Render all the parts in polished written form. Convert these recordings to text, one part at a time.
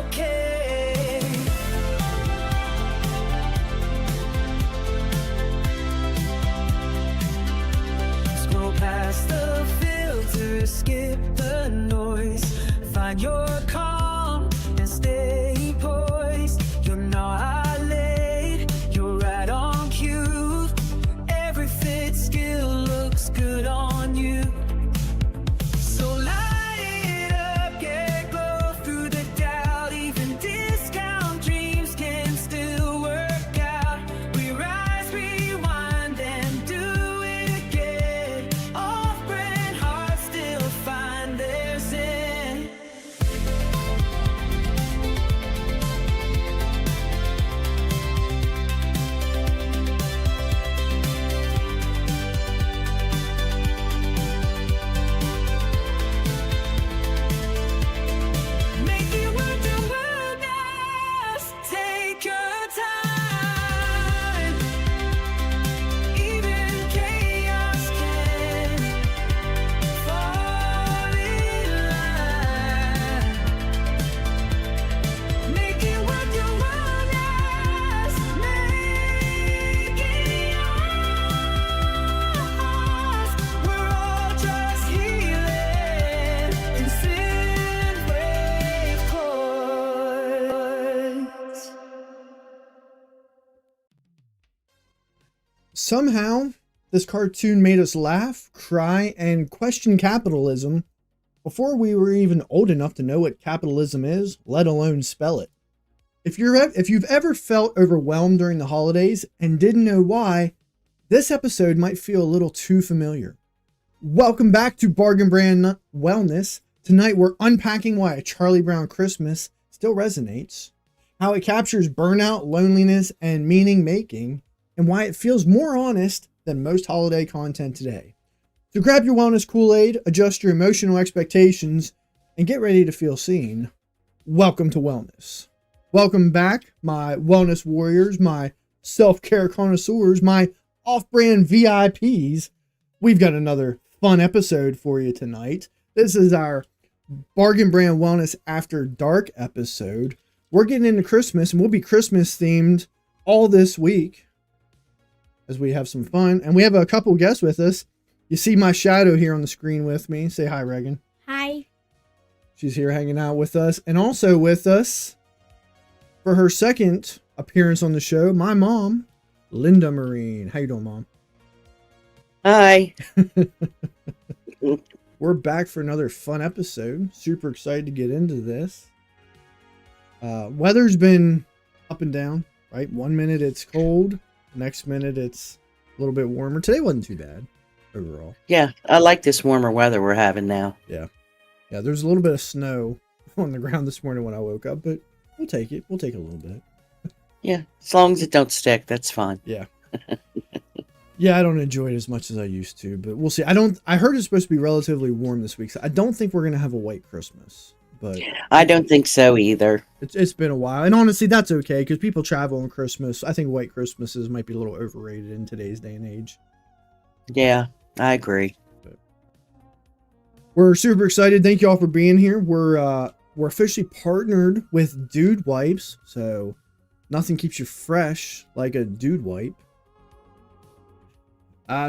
okay. Scroll past the filter, skip the noise, find your calm and stay poised. You're not late, you're right on cue. Every fit skill looks good on you. So light it up, get glow through the doubt. Even discount dreams can still work out. We rise, rewind, and do it again. Off-brand hearts still find their zen. Make it worth the wilderness. Take your time. Even chaos can fall in line. Make it worth your wilderness. Make it yours. We're all just healing in synth-wave chords. Somehow, this cartoon made us laugh, cry, and question capitalism before we were even old enough to know what capitalism is, let alone spell it. If you've ever felt overwhelmed during the holidays and didn't know why, this episode might feel a little too familiar. Welcome back to Bargain Brand Wellness. Tonight we're unpacking why a Charlie Brown Christmas still resonates, how it captures burnout, loneliness, and meaning making, and why it feels more honest than most holiday content today. So grab your wellness Kool-Aid, adjust your emotional expectations, and get ready to feel seen. Welcome to Wellness. Welcome back, my wellness warriors, my self-care connoisseurs, my off-brand VIPs. We've got another fun episode for you tonight. This is our Bargain Brand Wellness After Dark episode. We're getting into Christmas, and we'll be Christmas themed all this week as we have some fun. And we have a couple guests with us. You see my shadow here on the screen with me. Say hi, Reagan. Hi. She's here hanging out with us. And also with us for her second appearance on the show, my mom, Linda Marine. How you doing, Mom? Hi. We're back for another fun episode. Super excited to get into this. Weather's been up and down, right? 1 minute it's cold. Next minute it's a little bit warmer. Today wasn't too bad overall. Yeah, I like this warmer weather we're having now. Yeah, there's a little bit of snow on the ground this morning when I woke up, but we'll take it. We'll take a little bit. Yeah, as long as it don't stick, that's fine. Yeah. Yeah, I don't enjoy it as much as I used to, but we'll see. I heard it's supposed to be relatively warm this week, so I don't think we're going to have a white Christmas. But I don't think so either. It's been a while. And honestly, that's okay, because people travel on Christmas. I think white Christmases might be a little overrated in today's day and age. Yeah, I agree. But we're super excited. Thank you all for being here. We're officially partnered with Dude Wipes, so nothing keeps you fresh like a Dude Wipe.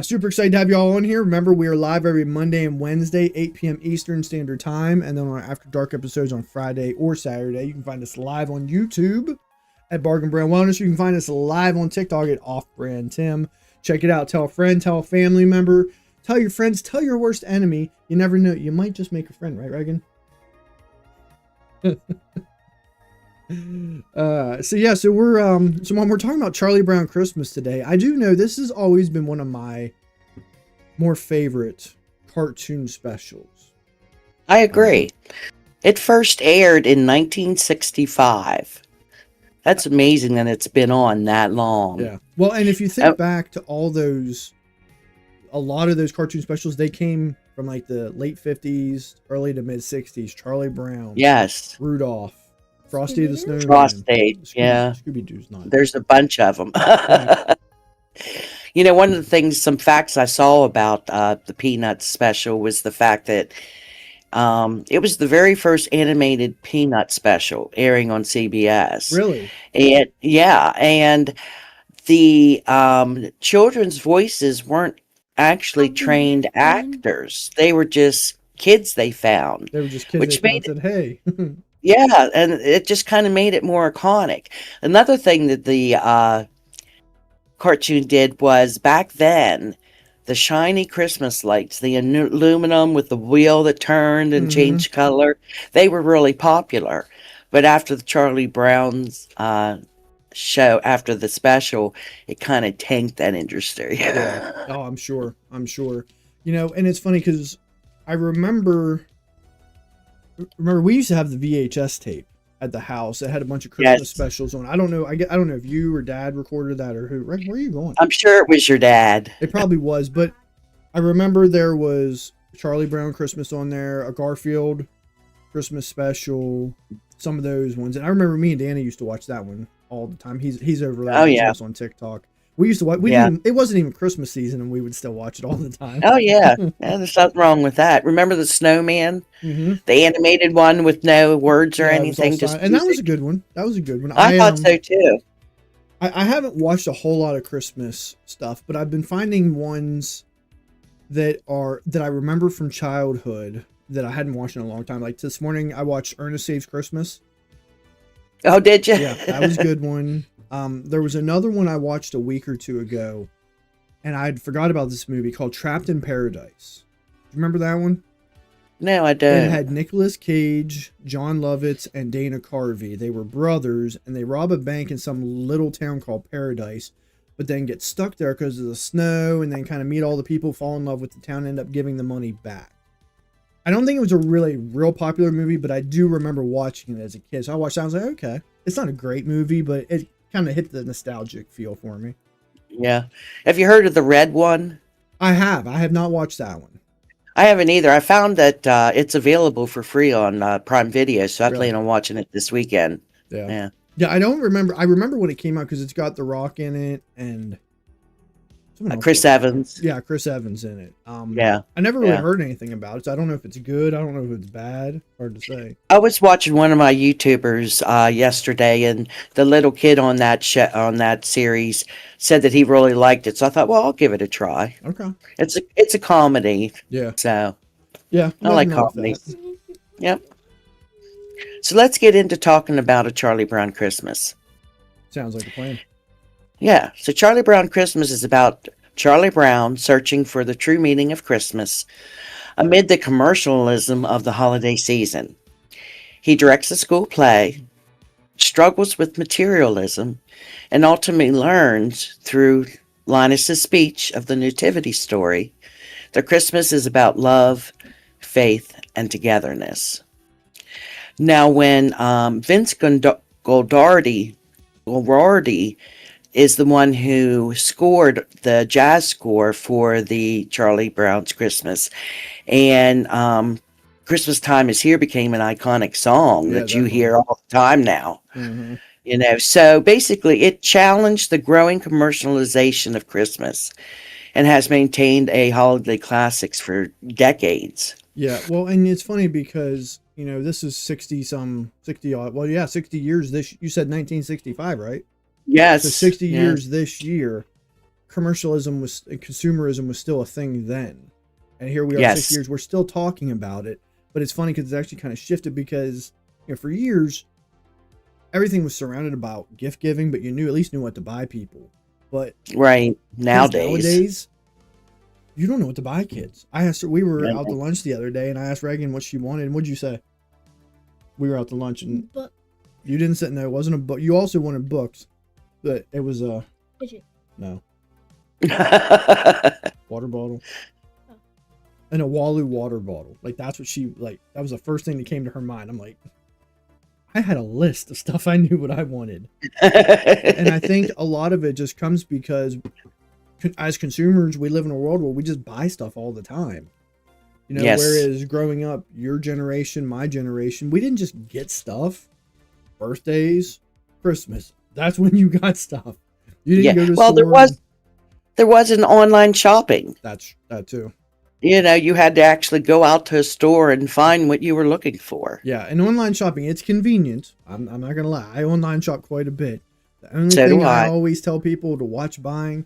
Super excited to have you all on here. Remember, we are live every Monday and Wednesday, 8 p.m. Eastern Standard Time, and then on our After Dark episodes on Friday or Saturday. You can find us live on YouTube at Bargain Brand Wellness. You can find us live on TikTok at Off Brand Tim. Check it out. Tell a friend, tell a family member, tell your friends, tell your worst enemy. You never know. You might just make a friend, right, Reagan? So we're Mom, we're talking about Charlie Brown Christmas today. I do know this has always been one of my more favorite cartoon specials. I agree. It first aired in 1965. That's amazing that it's been on that long. Yeah. Well, and if you think back to a lot of those cartoon specials, they came from like the late 50s, early to mid 60s. Charlie Brown. Yes. Rudolph. Frosty the Snowman. Frosty, yeah. Scooby-Doo's not. There's a bunch of them. You know, one of the things, some facts I saw about the Peanuts special was the fact that It was the very first animated Peanut special airing on CBS. Really? And yeah, and the children's voices weren't actually trained actors. They were just kids they found, They were just kids which that made said, "Hey." yeah, and it just kind of made it more iconic. Another thing that the cartoon did was back then, the shiny Christmas lights, the aluminum with the wheel that turned and Mhm. changed color, they were really popular. But after the Charlie Brown's show, after the special, it kind of tanked that industry. Yeah. Oh, I'm sure. I'm sure. You know, and it's funny because I remember we used to have the VHS tape at the house. It had a bunch of Christmas Yes. specials on. I don't know. I don't know if you or Dad recorded that or who. Rick, where are you going? I'm sure it was your dad. It probably was, but I remember there was Charlie Brown Christmas on there, a Garfield Christmas special, some of those ones. And I remember me and Danny used to watch that one all the time. He's over there Oh, yeah. on TikTok. We used to watch. Yeah. It wasn't even Christmas season, and we would still watch it all the time. Oh, yeah. Yeah, there's nothing wrong with that. Remember the Snowman? Mm-hmm. The animated one with no words or Yeah, it was all anything, just silent. And that was a music. good one. That was a good one. I thought so too. I haven't watched a whole lot of Christmas stuff, but I've been finding ones that I remember from childhood that I hadn't watched in a long time. Like this morning, I watched Ernest Saves Christmas. Oh, did you? Yeah, that was a good one. There was another one I watched a week or two ago, and I'd forgot about this movie called Trapped in Paradise. Do you remember that one? No, I It don't. had Nicolas Cage, John Lovitz, and Dana Carvey. They were brothers, and they rob a bank in some little town called Paradise, but then get stuck there because of the snow, and then kind of meet all the people, fall in love with the town, and end up giving the money back. I don't think it was a really real popular movie, but I do remember watching it as a kid. So I watched it, I was like, okay. It's not a great movie, but it kind of hit the nostalgic feel for me. Yeah. Have you heard of the Red One? I have not watched that one. I haven't either. I found that it's available for free on Prime Video, so I Really? plan on watching it this weekend. Yeah. Yeah. I don't remember. I remember when it came out because it's got The Rock in it and someone else. Chris Evans. Yeah, Chris Evans in it. Yeah. I never really Yeah. heard anything about it, so I don't know if it's good. I don't know if it's bad. Hard to say. I was watching one of my YouTubers yesterday, and the little kid on that on that series said that he really liked it. So I thought, well, I'll give it a try. Okay. It's a comedy, Yeah. so Yeah. I like nothing wrong with comedies. that. Yep. So let's get into talking about A Charlie Brown Christmas. Sounds like a plan. Yeah, so Charlie Brown Christmas is about Charlie Brown searching for the true meaning of Christmas amid the commercialism of the holiday season. He directs a school play, struggles with materialism, and ultimately learns through Linus's speech of the Nativity story that Christmas is about love, faith, and togetherness. Now, when Vince Guaraldi is the one who scored the jazz score for the Charlie Brown's Christmas, and Christmas Time Is Here became an iconic song Yeah, that you definitely. hear all the time now. Mhm. You know, so basically it challenged the growing commercialization of Christmas and has maintained a holiday classics for decades. Yeah. Well, and it's funny because this is 60 odd. Well, yeah, 60 years. You said 1965, right? Yes. So 60 yeah. years this year, consumerism was still a thing then. And here we are, Yes. 6 years, we're still talking about it. But it's funny because it's actually kind of shifted because, for years, everything was surrounded about gift giving, but you at least knew what to buy people. But Right. kids Nowadays. you don't know what to buy kids. I asked her, we were Yeah. out to lunch the other day, and I asked Reagan what she wanted, and what'd you say? We were out to lunch, and But you didn't say, no, it wasn't a book. You also wanted books, but it was a, did you? no, water bottle. Oh. And a Walu water bottle. Like, that's what that was the first thing that came to her mind. I'm like, I had a list of stuff I knew what I wanted. And I think a lot of it just comes because as consumers, we live in a world where we just buy stuff all the time. Yes. Whereas growing up, your generation, my generation, we didn't just get stuff. Birthdays, Christmas. That's when you got stuff. You didn't go to the Well, store. there was an online shopping. That too. You had to actually go out to a store and find what you were looking for. Yeah, and online shopping, it's convenient. I'm not going to lie. I online shop quite a bit. The only So do thing I I. always tell people to watch buying,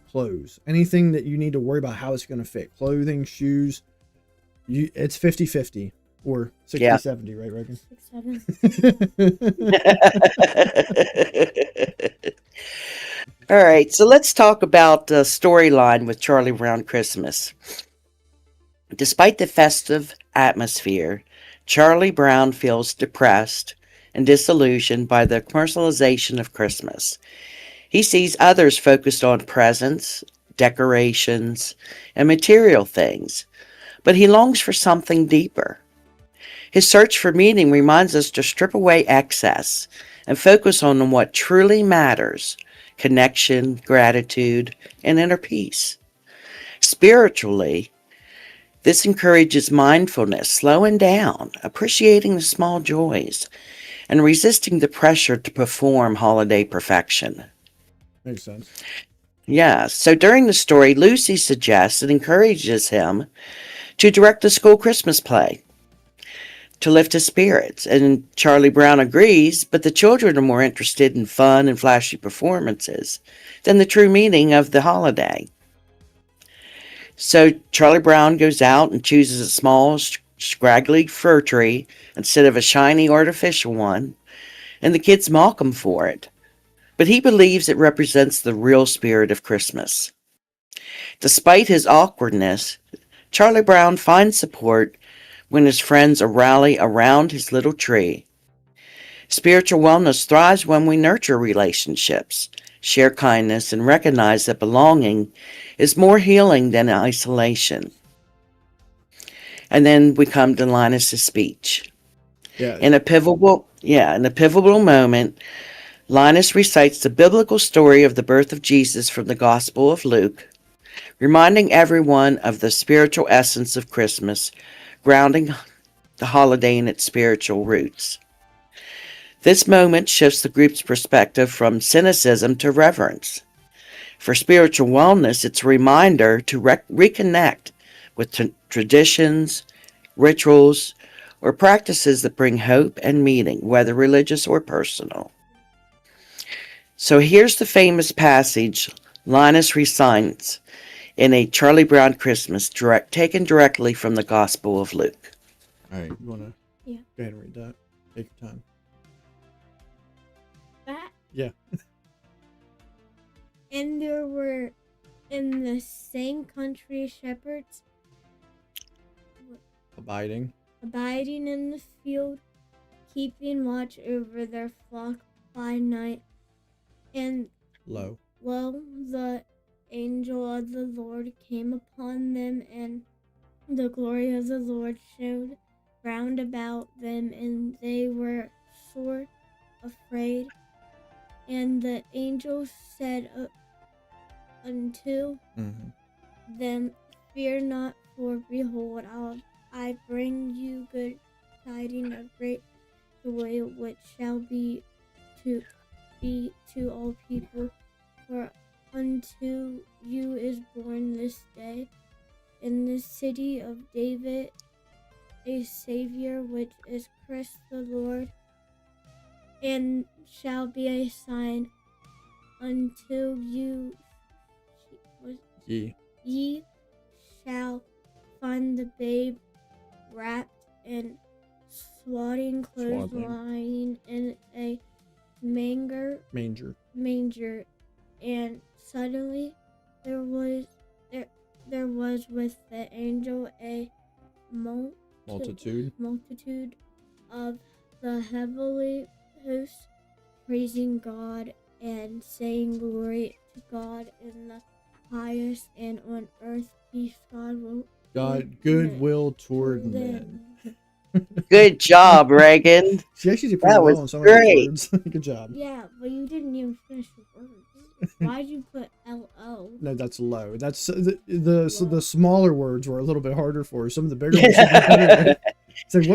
clothes. Anything that you need to worry about how it's going to fit. Clothing, shoes, it's 50-50 or 60-70, Yeah. right, Reagan? 6, 7. All right, so let's talk about the storyline with Charlie Brown Christmas. Despite the festive atmosphere, Charlie Brown feels depressed and disillusioned by the commercialization of Christmas. He sees others focused on presents, decorations, and material things, but he longs for something deeper. His search for meaning reminds us to strip away excess and focus on what truly matters: connection, gratitude, and inner peace. Spiritually, this encourages mindfulness, slowing down, appreciating the small joys, and resisting the pressure to perform holiday perfection. Makes sense. Yeah, so during the story, Lucy suggests and encourages him to direct a school Christmas play to lift his spirits. And Charlie Brown agrees, but the children are more interested in fun and flashy performances than the true meaning of the holiday. So Charlie Brown goes out and chooses a small, scraggly fir tree instead of a shiny artificial one, and the kids mock him for it. But he believes it represents the real spirit of Christmas. Despite his awkwardness, Charlie Brown finds support when his friends rally around his little tree. Spiritual wellness thrives when we nurture relationships, share kindness, and recognize that belonging is more healing than isolation. And then we come to Linus's speech. Yeah. In a pivotal moment, Linus recites the biblical story of the birth of Jesus from the Gospel of Luke, reminding everyone of the spiritual essence of Christmas, grounding the holiday in its spiritual roots. This moment shifts the group's perspective from cynicism to reverence. For spiritual wellness, it's a reminder to reconnect with traditions, rituals, or practices that bring hope and meaning, whether religious or personal. So here's the famous passage Linus recites in A Charlie Brown Christmas, taken directly from the Gospel of Luke. All right, you want to Yeah. go ahead and read that? Take your time. That. Yeah. And there were in the same country shepherds Abiding. abiding in the field, keeping watch over their flock by night. And Low. lo, the angel of the Lord came upon them, and the glory of the Lord showed round about them, and they were sore afraid. And the angel said unto Mm-hmm. them, Fear not, for behold, I bring you good tidings of great joy, which shall be to all people. For unto you is born this day in the city of David a Savior, which is Christ the Lord. And shall be a sign unto you. Ye shall find the babe wrapped in swaddling clothes, lying in a manger. And suddenly there was with the angel a multitude of the heavenly hosts, praising God and saying, Glory to God in the highest, and on earth peace, goodwill toward men. Good job, Reagan. She actually did pretty That well was on some great. of those words. Good job. Yeah, but you didn't even finish the words. Why'd you put L-O? No, that's low. That's the smaller words were a little bit harder for her. Some of the bigger ones. Better. It's like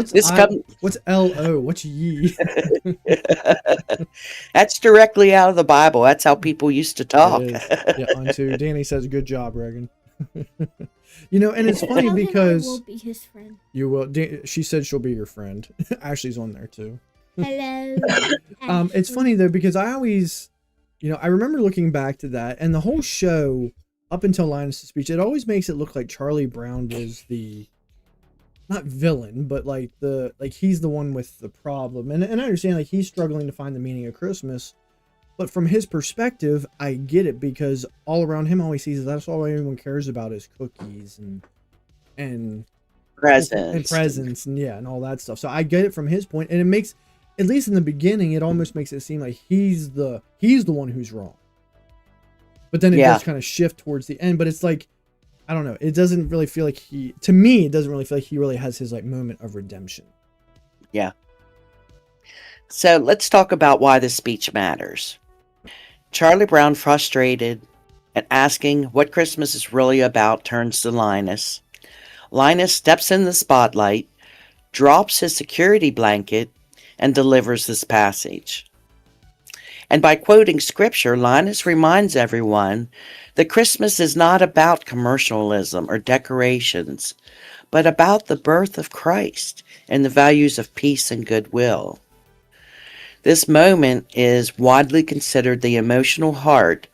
what's L-O? What's ye? That's directly out of the Bible. That's how people used to talk. It is. Yeah, unto Danny says, good job, Reagan. You know, and it's funny Tell him I because will be his friend. you will. She said she'll be your friend. Ashley's on there too. Hello. It's Ashley. funny though because I always, you know, I remember looking back to that and the whole show up until Linus' speech, it always makes it look like Charlie Brown was the not villain, but like he's the one with the problem. And I understand like he's struggling to find the meaning of Christmas, but from his perspective, I get it because all around him, all he sees is that's all anyone cares about is cookies and presents and yeah, and all that stuff. So I get it from his point, and it makes, at least in the beginning, it almost makes it seem like he's the one who's wrong. But then it Yeah. does kind of shift towards the end. But it's like, I don't know. It doesn't really feel like to me, it doesn't really feel like he really has his like moment of redemption. So let's talk about why the speech matters. Charlie Brown, frustrated and asking what Christmas is really about, turns to Linus. Linus steps in the spotlight, drops his security blanket, and delivers this passage. And by quoting scripture, Linus reminds everyone that Christmas is not about commercialism or decorations, but about the birth of Christ and the values of peace and goodwill. This moment is widely considered the emotional heart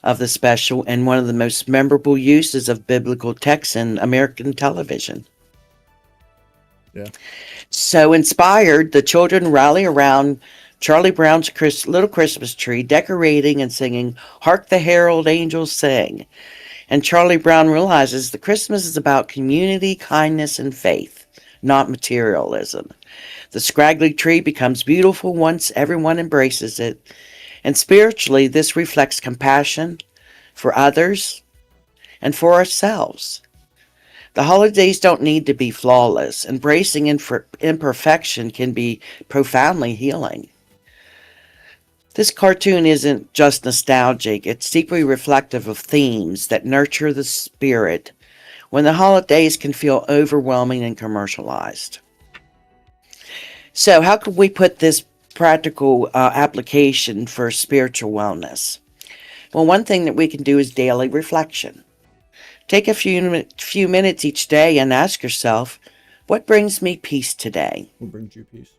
of the special and one of the most memorable uses of biblical text in American television. Yeah. So inspired, the children rally around Charlie Brown's little Christmas tree, decorating and singing, "Hark the Herald Angels Sing." And Charlie Brown realizes that Christmas is about community, kindness, and faith, not materialism. The scraggly tree becomes beautiful once everyone embraces it. And spiritually, this reflects compassion for others and for ourselves. The holidays don't need to be flawless. Embracing imperfection can be profoundly healing. This cartoon isn't just nostalgic, it's deeply reflective of themes that nurture the spirit when the holidays can feel overwhelming and commercialized. So, how can we put this practical application for spiritual wellness? Well, one thing that we can do is daily reflection. Take a few minutes each day and ask yourself, what brings me peace today? Who brings you peace?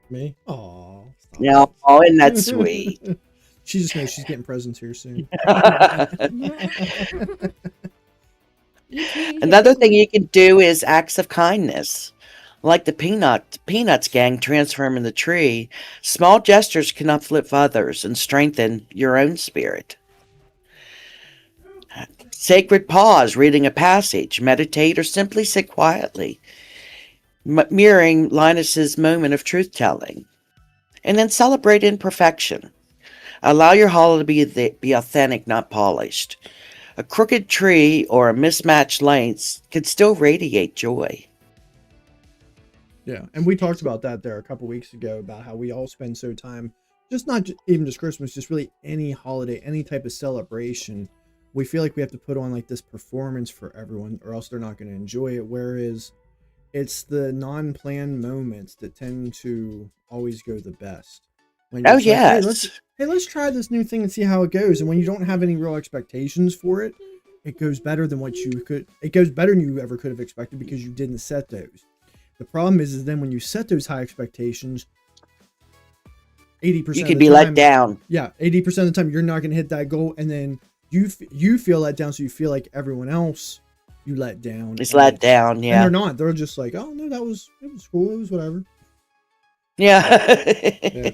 Me? Aw. stop Now, it. oh, isn't that sweet? She just knows she's getting presents here soon. Another thing you can do is acts of kindness. Like the Peanuts gang transforming the tree, small gestures can uplift others and strengthen your own spirit. Sacred pause, reading a passage, meditate, or simply sit quietly, mirroring Linus's moment of truth-telling. And then celebrate imperfection. Allow your holiday to be authentic, not polished. A crooked tree or a mismatched length could still radiate joy. Yeah, and we talked about that there a couple weeks ago about how we all spend so time, just not even just Christmas, just really any holiday, any type of celebration. We feel like we have to put on like this performance for everyone, or else they're not going to enjoy it. Whereas it's the non-planned moments that tend to always go the best. When Oh, just like, yes. let's try this new thing and see how it goes. And when you don't have any real expectations for it, it goes better than what you could. It goes better than you ever could have expected because you didn't set those. The problem is then when you set those high expectations, 80% You of can the be time, let down. yeah, 80% of the time you're not going to hit that goal, and then you feel let down, so you feel like everyone else you let down. It's let down, And yeah. they're not. They're just like, oh no, it was cool. It was whatever. Yeah.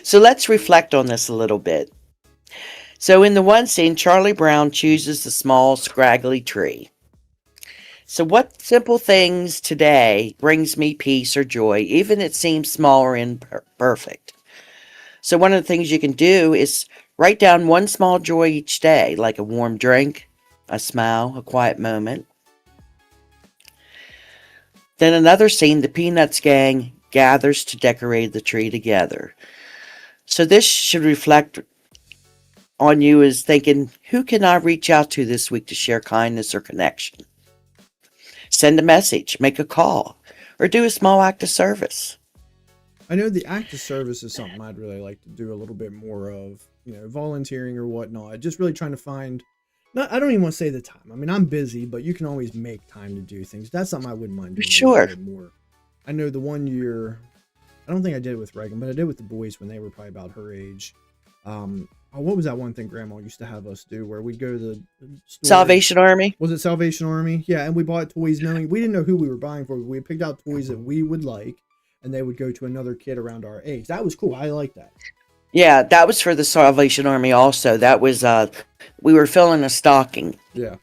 So let's reflect on this a little bit. So in the one scene, Charlie Brown chooses the small, scraggly tree. So what simple things today brings me peace or joy, even it seems small or imperfect? So one of the things you can do is write down one small joy each day, like a warm drink, a smile, a quiet moment. Then another scene, the Peanuts gang gathers to decorate the tree together. So this should reflect on you as thinking, who can I reach out to this week to share kindness or connection? Send a message, make a call, or do a small act of service. I know the act of service is something I'd really like to do a little bit more of, volunteering or whatnot. Just really trying to find not, I don't even want to say the time. I mean, I'm busy, but you can always make time to do things. That's something I wouldn't mind doing Sure. a little bit more. I know the one year, I don't think I did it with Reagan, but I did with the boys when they were probably about her age. What was that one thing Grandma used to have us do where we'd go to the store? Salvation Army. Was it Salvation Army? Yeah, and we bought toys knowing we didn't know who we were buying for. We picked out toys that we would like, and they would go to another kid around our age. That was cool. I like that. Yeah, that was for the Salvation Army also. That was we were filling a stocking. Yeah.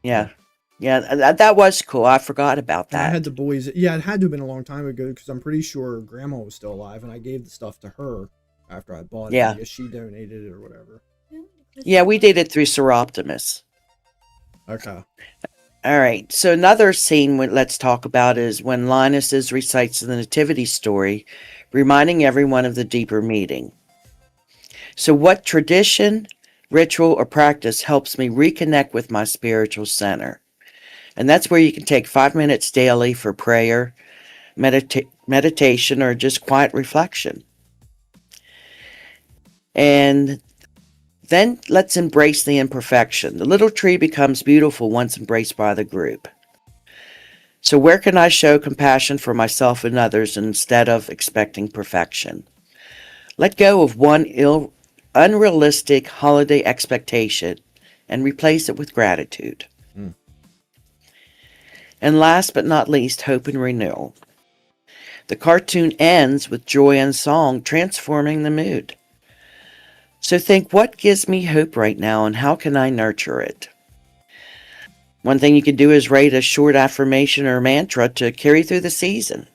Yeah. Yeah, that was cool. I forgot about And I that. had the boys. Yeah, it had to have been a long time ago because I'm pretty sure Grandma was still alive, and I gave the stuff to her after I bought it. Yeah. I guess she donated it or whatever. Yeah, we did it through Seroptimus. Okay. All right. So another scene let's talk about is when Linus recites the nativity story, reminding everyone of the deeper meaning. So what tradition, ritual, or practice helps me reconnect with my spiritual center? And that's where you can take 5 minutes daily for prayer, meditation, or just quiet reflection. And then let's embrace the imperfection. The little tree becomes beautiful once embraced by the group. So where can I show compassion for myself and others instead of expecting perfection? Let go of one unrealistic holiday expectation and replace it with gratitude. Mm. And last but not least, hope and renewal. The cartoon ends with joy and song transforming the mood. So think, what gives me hope right now and how can I nurture it? One thing you can do is write a short affirmation or mantra to carry through the season.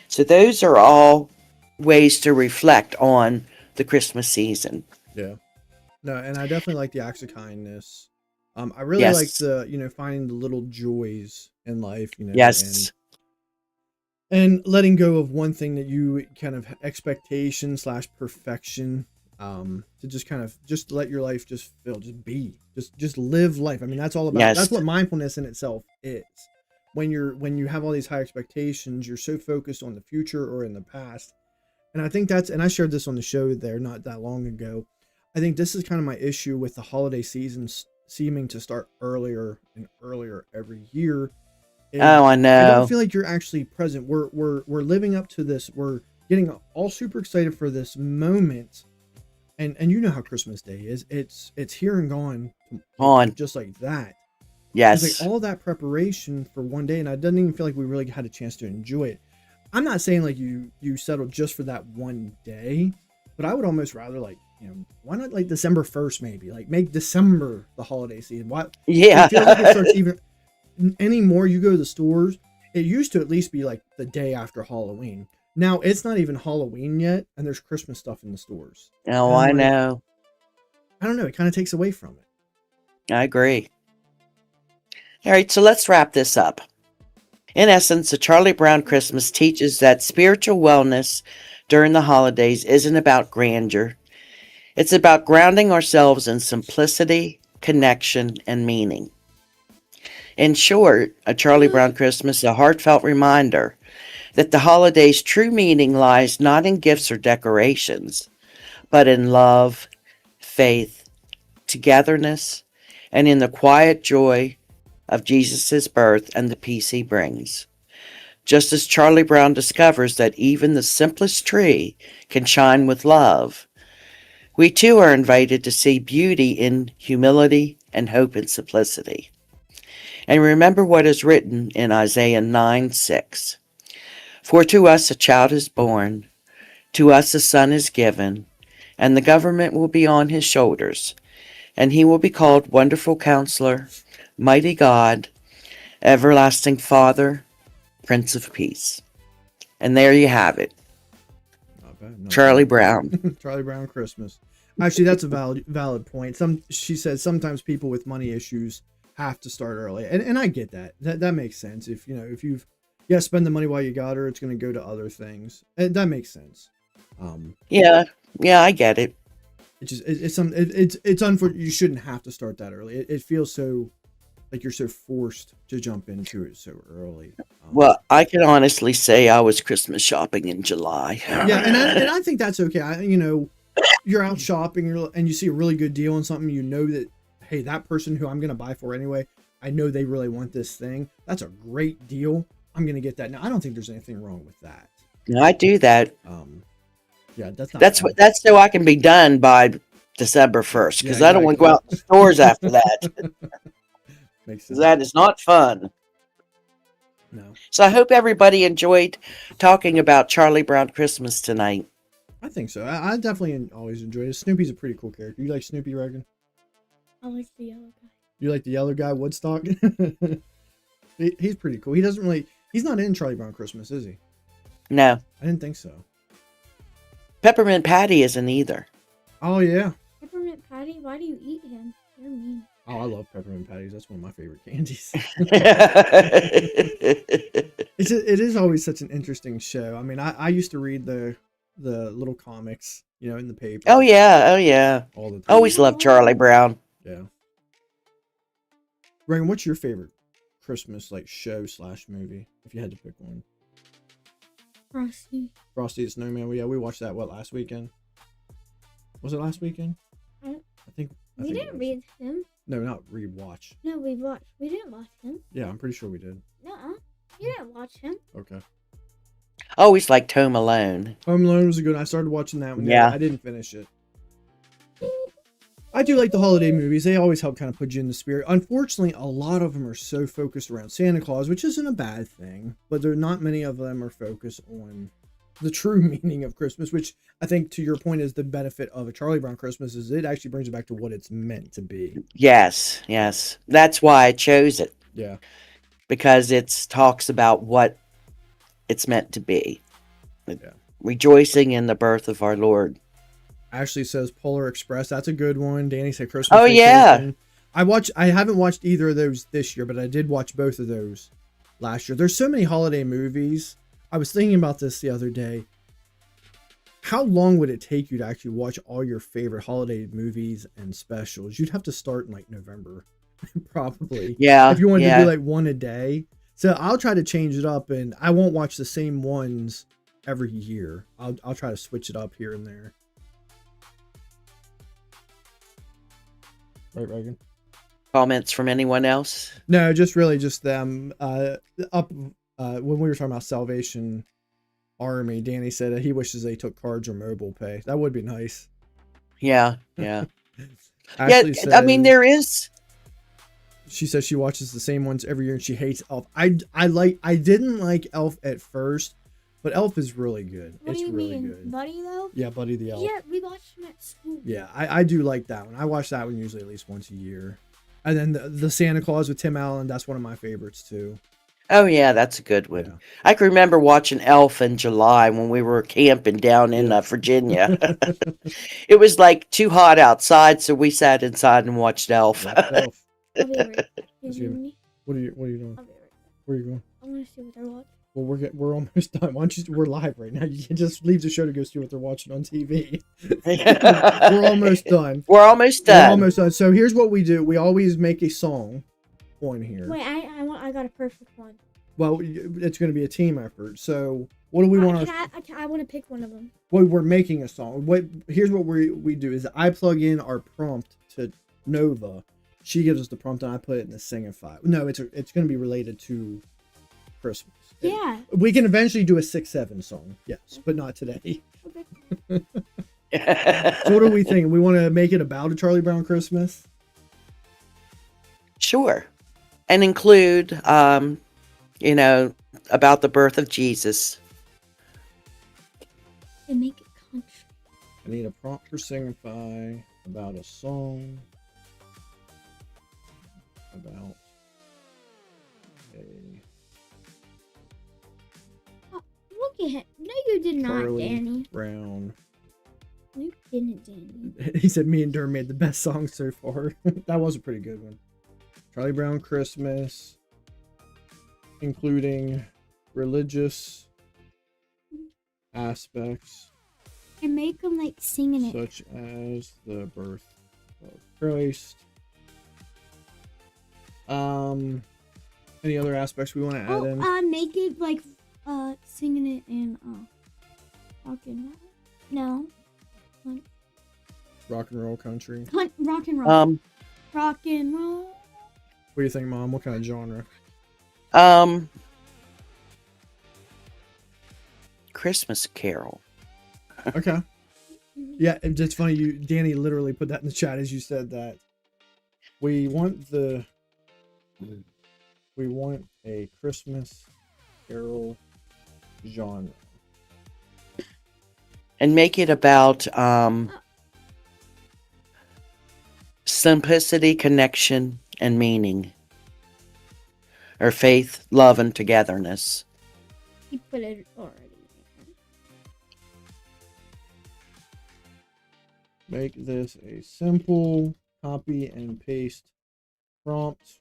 So those are all ways to reflect on the Christmas season. Yeah. No, and I definitely like the acts of kindness. I really like Yes. the, finding the little joys in life, Yes. and letting go of one thing that you kind of expectation / perfection, to just kind of just let your life just just live life. I mean, that's all about, Yes. that's what mindfulness in itself is. When you have all these high expectations, you're so focused on the future or in the past. And I think and I shared this on the show there not that long ago. I think this is kind of my issue with the holiday seasons seeming to start earlier and earlier every year. is Oh, I I know. don't feel like you're actually present. We're living up to this. We're getting all super excited for this moment. And you know how Christmas Day is. It's here and gone On. just like that. Yes. It's like all that preparation for one day, and I didn't even feel like we really had a chance to enjoy it. I'm not saying like you settled just for that one day, but I would almost rather why not like December 1st maybe? Like make December the holiday season. Why? Yeah. I feel like it starts even anymore. You go to the stores. It used to at least be like the day after Halloween. Now it's not even Halloween yet, and there's Christmas stuff in the stores. Oh, And I I'm like, know. I don't know. It kind of takes away from it. I agree. All right, so let's wrap this up. In essence, the Charlie Brown Christmas teaches that spiritual wellness during the holidays isn't about grandeur. It's about grounding ourselves in simplicity, connection, and meaning. In short, a Charlie Brown Christmas is a heartfelt reminder that the holiday's true meaning lies not in gifts or decorations, but in love, faith, togetherness, and in the quiet joy of Jesus' birth and the peace he brings. Just as Charlie Brown discovers that even the simplest tree can shine with love, we too are invited to see beauty in humility and hope in simplicity. And remember what is written in Isaiah 9:6. For to us a child is born, to us a son is given, and the government will be on his shoulders, and he will be called Wonderful Counselor, Mighty God, Everlasting Father, Prince of Peace. And there you have it. Not bad. Not Charlie bad. Brown. Charlie Brown Christmas. Actually, that's a valid point. She says sometimes people with money issues have to start early, and I get that. That makes sense. If you've spend the money while you got her, it's going to go to other things. And that makes sense. Yeah, I get it. It's unfortunate. You shouldn't have to start that early. It feels so like you're so forced to jump into it so early. Well, I can honestly say I was Christmas shopping in July. Yeah, and I think that's okay. you're out shopping and you see a really good deal on something, you know that, hey, that person who I'm going to buy for anyway, I know they really want this thing. That's a great deal. I'm going to get that. Now, I don't think there's anything wrong with that. No, I do that. Yeah, that's not That's bad. what. That's so I can be done by December 1st, because Yeah, I don't want to go out in the stores after that. Makes sense. That is not fun. No, So I hope everybody enjoyed talking about Charlie Brown Christmas tonight. I think so. I definitely always enjoy it. Snoopy's a pretty cool character. You like Snoopy, Regan? I like the yellow guy. You like the yellow guy, Woodstock? He's pretty cool. He doesn't really. He's not in Charlie Brown Christmas, is he? No, I didn't think so. Peppermint Patty isn't either. Oh yeah. Peppermint Patty, why do you eat him? You're mean. Oh, I love peppermint patties. That's one of my favorite candies. It is always such an interesting show. I mean, I used to read the little comics, you know, in the paper. Oh yeah, oh yeah. All the time. Always loved Charlie Brown. Yeah. Reagan, what's your favorite Christmas like show / movie? If you had to pick one. Frosty. Frosty the Snowman. Well, yeah, we watched that last weekend? Was it last weekend? I think We it didn't was. read him. No, not rewatch. No, we didn't watch him. Yeah, I'm pretty sure we did. No, you didn't watch him. Okay. Always liked Home Alone. Home Alone was a good one. I started watching that one. Yeah. I didn't finish it. I do like the holiday movies. They always help kind of put you in the spirit. Unfortunately, a lot of them are so focused around Santa Claus, which isn't a bad thing, but there are not many of them are focused on the true meaning of Christmas, which I think, to your point, is the benefit of a Charlie Brown Christmas, is it actually brings it back to what it's meant to be. Yes, yes. That's why I chose it, Yeah. because it talks about what it's meant to be. Yeah. Rejoicing in the birth of our Lord. Ashley says Polar Express. That's a good one. Danny said Christmas Oh, yeah. Vacation. I haven't watched either of those this year, but I did watch both of those last year. There's so many holiday movies. I was thinking about this the other day. How long would it take you to actually watch all your favorite holiday movies and specials? You'd have to start in like November, probably. Yeah, If you wanted yeah. to do like one a day. So I'll try to change it up, and I won't watch the same ones every year. I'll try to switch it up here and there. Right, Reagan? Comments from anyone else? No, just them. When we were talking about Salvation Army, Danny said he wishes they took cards or mobile pay. That would be nice. Yeah, yeah. Ashley I mean, says- there is. She says she watches the same ones every year and she hates Elf. I didn't like Elf at first, but Elf is really good. What It's do you really mean, good. Buddy? Though. Yeah, Buddy the Elf. Yeah, we watched him at school. Yeah, I do like that one. I watch that one usually at least once a year. And then the Santa Claus with Tim Allen, that's one of my favorites too. Oh, yeah, that's a good one. Yeah. I can remember watching Elf in July when we were camping down in Virginia. It was like too hot outside, so we sat inside and watched Elf. That's Elf. I'll be right back. That's You good. hear me? What are you doing? I'll be right back. Where are you going? I want to see what they're watching. Well, we're almost done. Why don't we're live right now. You can just leave the show to go see what they're watching on TV. We're almost done. We're almost We're done. almost done. So here's what we do. We always make a song on here. Wait, I got a perfect one. Well, it's going to be a team effort. So what do we want? I want to pick one of them. Well, we're making a song. Here's what we do is I plug in our prompt to Nova. She gives us the prompt and I put it in the singing file. No, it's going to be related to Christmas. Yeah. We can eventually do a 6-7 song. Yes, but not today. Okay. So what are we thinking? We want to make it about a Charlie Brown Christmas? Sure. And include, about the birth of Jesus. And make it country. I need a prompt for Singify about a song about a Look at him. No, you did not, Charlie Danny. Brown. You didn't, Danny. He said me and Durham made the best song so far. That was a pretty good one. Charlie Brown Christmas, including religious aspects And make them like singing it. such as the birth of Christ. Any other aspects we want to add in? Make it like singing it and talking. No. rock and roll, country? Rock and roll. Rock and roll. What do you think, Mom? What kind of genre? Christmas Carol. Okay. Yeah, and it's funny. Danny literally put that in the chat as you said that. We want a Christmas Carol genre. And make it about simplicity, connection, and meaning. Or faith, love, and togetherness. He put it already. Make this a simple copy and paste prompt.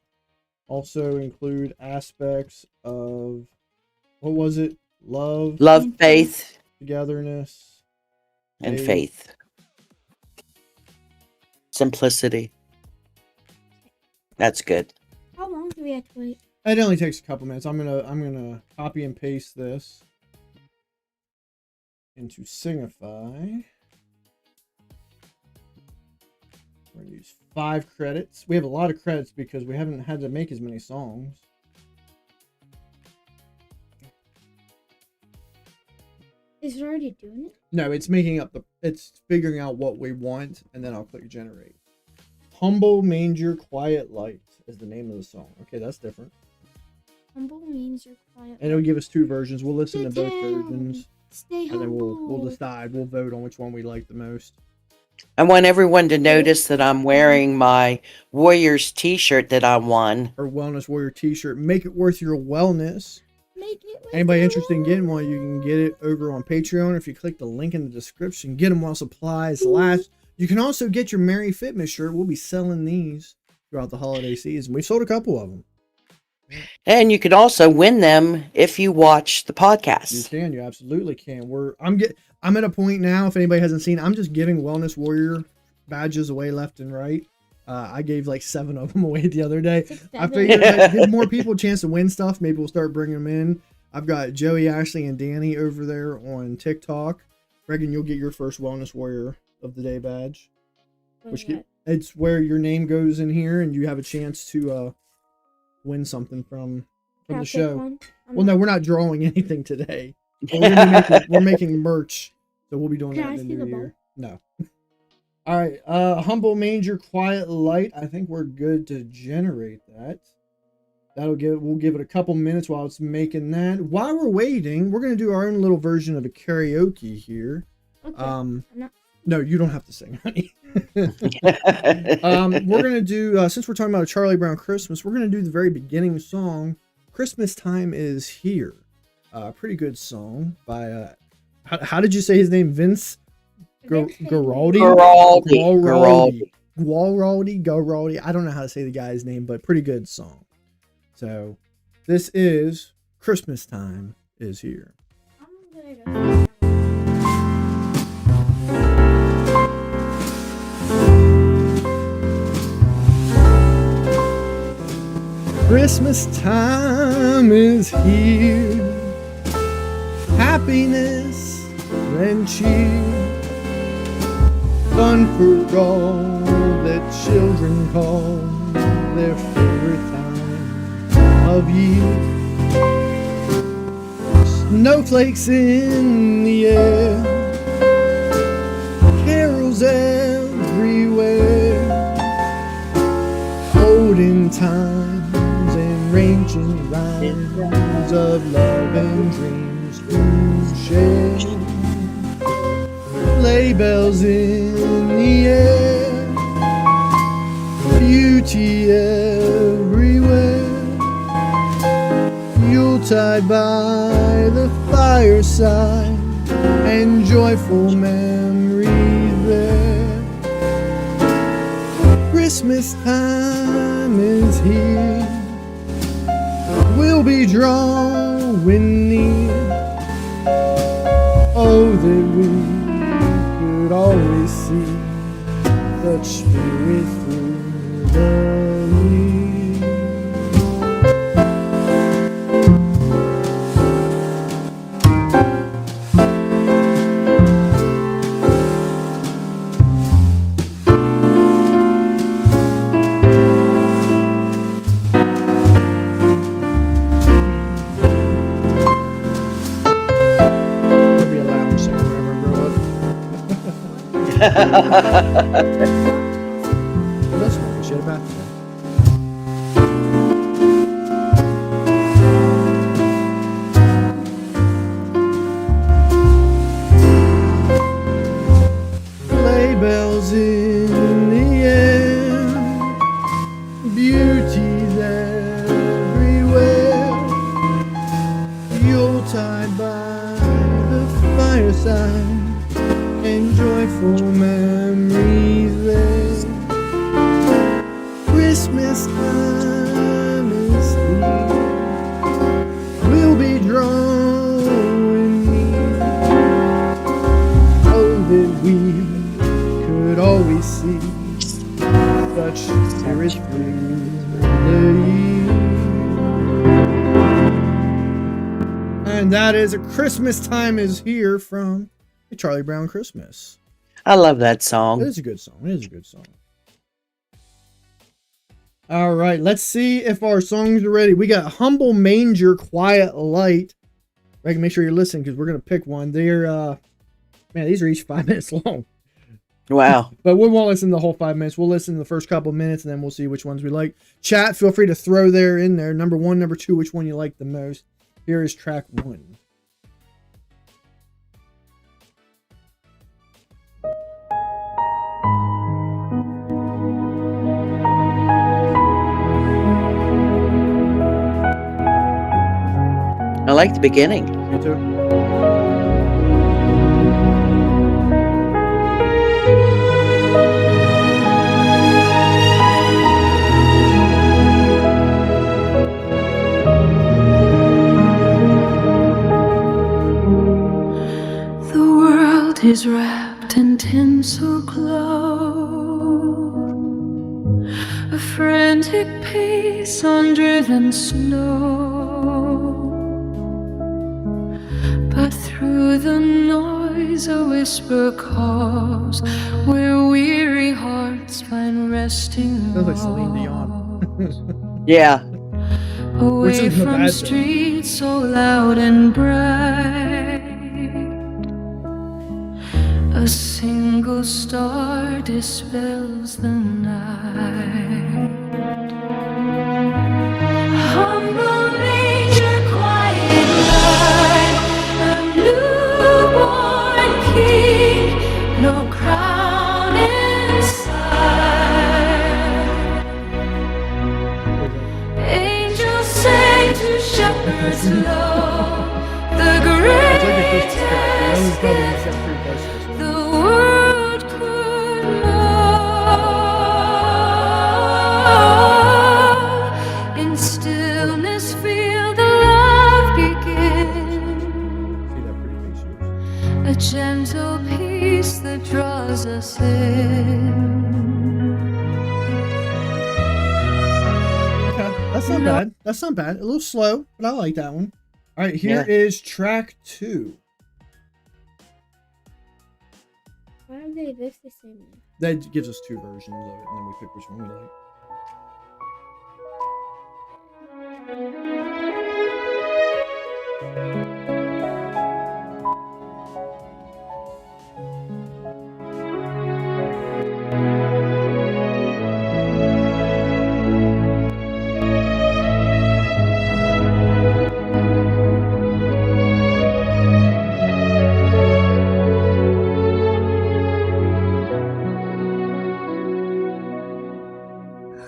Also include aspects of, what was it? Love, Faith, togetherness, and faith. Simplicity. That's good. How long do we have to wait? It only takes a couple minutes. I'm gonna copy and paste this into Singify. We're gonna use 5 credits. We have a lot of credits because we haven't had to make as many songs. Is it already doing it? No, it's making up it's figuring out what we want, and then I'll click generate. Humble Manger Quiet Light is the name of the song. Okay, that's different. Humble means you're quiet. And it'll give us 2 versions. We'll listen to both versions, Stay and then humble. we'll decide. We'll vote on which one we like the most. I want everyone to notice that I'm wearing my Warriors t-shirt that I won. Our Wellness Warrior t-shirt. Make it worth your wellness. Make it with Anybody your interested in getting one, you can get it over on Patreon. If you click the link in the description, get them while supplies last. You can also get your Merry Fitness shirt. We'll be selling these throughout the holiday season. We've sold a couple of them. And you can also win them if you watch the You podcast. can. You absolutely can. I'm at a point now, if anybody hasn't seen, I'm just giving Wellness Warrior badges away left and right. I gave like 7 of them away the other day. 6, I 7. figured like, give more people a chance to win stuff. Maybe we'll start bringing them in. I've got Joey, Ashley, and Danny over there on TikTok. Regan, you'll get your first Wellness Warrior of the Day badge. It's where your name goes in here, and you have a chance to win something from the show. Well, no, we're not drawing anything today. But we're making merch, so we'll be doing Can that I in see the the new year. No. All right, Humble Manger Quiet Light. I think we're good to generate that. We'll give it a couple minutes while it's making that. While we're waiting, we're gonna do our own little version of a karaoke here. Okay. No, you don't have to sing, honey. We're gonna do since we're talking about a Charlie Brown Christmas, we're gonna do the very beginning song. Christmas Time Is Here. Pretty good song by how did you say his name? Vince Guaraldi. Guaraldi. I don't know how to say the guy's name, but pretty good song. So this is Christmas Time Is Here. I'm gonna go. Christmas time is here, happiness and cheer, fun for all that children call their favorite time of year. Snowflakes in the air, carols everywhere, olden times and ancient rhymes of love and dreams to share. Sleigh bells in the air, beauty everywhere, Yuletide by the fireside, and joyful memories there. Christmas time is here, we'll be drawing near. Oh, that we could always see such spirit through the year. Well, that's what we should about today. Sleigh bells in the air, beauty's everywhere. Yuletide by the fireside, and joyful memories there. Christmas time is here, we'll be drawing near. Oh, that we could always see such spirit through the year. And that is A Christmas Time Is Here from A Charlie Brown Christmas. I love that It song. is a good song. It is a good song. All right, let's see if our songs are ready. We got Humble Manger, Quiet Light. Right, make sure you're listening because we're gonna pick one. They're man, these are each 5 minutes long. Wow. But we won't listen to the whole 5 minutes. We'll listen to the first couple of minutes and then we'll see which ones we like. Chat, feel free to throw there in there. Number 1, number 2, which one you like the most. Here is track 1. I like the beginning. Me too. The world is wrapped in tinsel glow, a frantic pace on driven snow. But through the noise a whisper calls, where weary hearts find resting Sounds like Celine Dion. walls. Yeah. Which Away isn't a from bad thing. streets so loud and bright, a single star dispels the night. Humble manger, quiet light, a newborn king, no crown inside. Angels sang to shepherds low, the It's like a Christmas greatest carol. It only comes in gift the three verses. the world could know. In stillness feel the love begin, See that pretty face here. a gentle peace that draws us in. Okay, that's not bad. That's not bad. A little slow, but I like that one. All right, here Yeah. is track 2. Why are they both the same? That gives us 2 versions of it, and then we pick which one we like.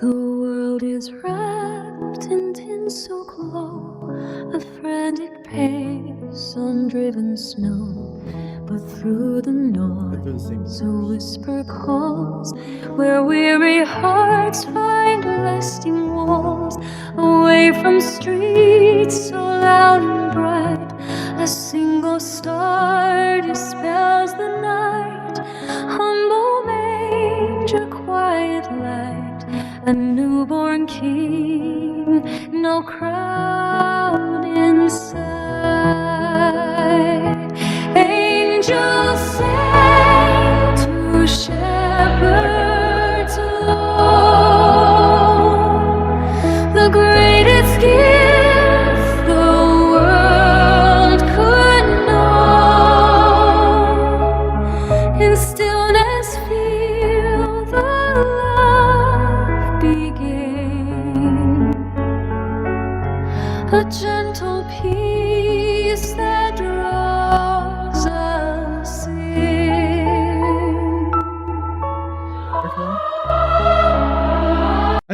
The world is wrapped in tinsel glow, a frantic pace on driven snow. But through the But they're the same. noise, a whisper calls, where weary hearts find resting walls. Away from streets so loud and bright, a single star dispels the night. Humble manger, quiet light, a newborn king, no crown inside. Angels sang to shepherds low, the greatest gift the world could know. In stillness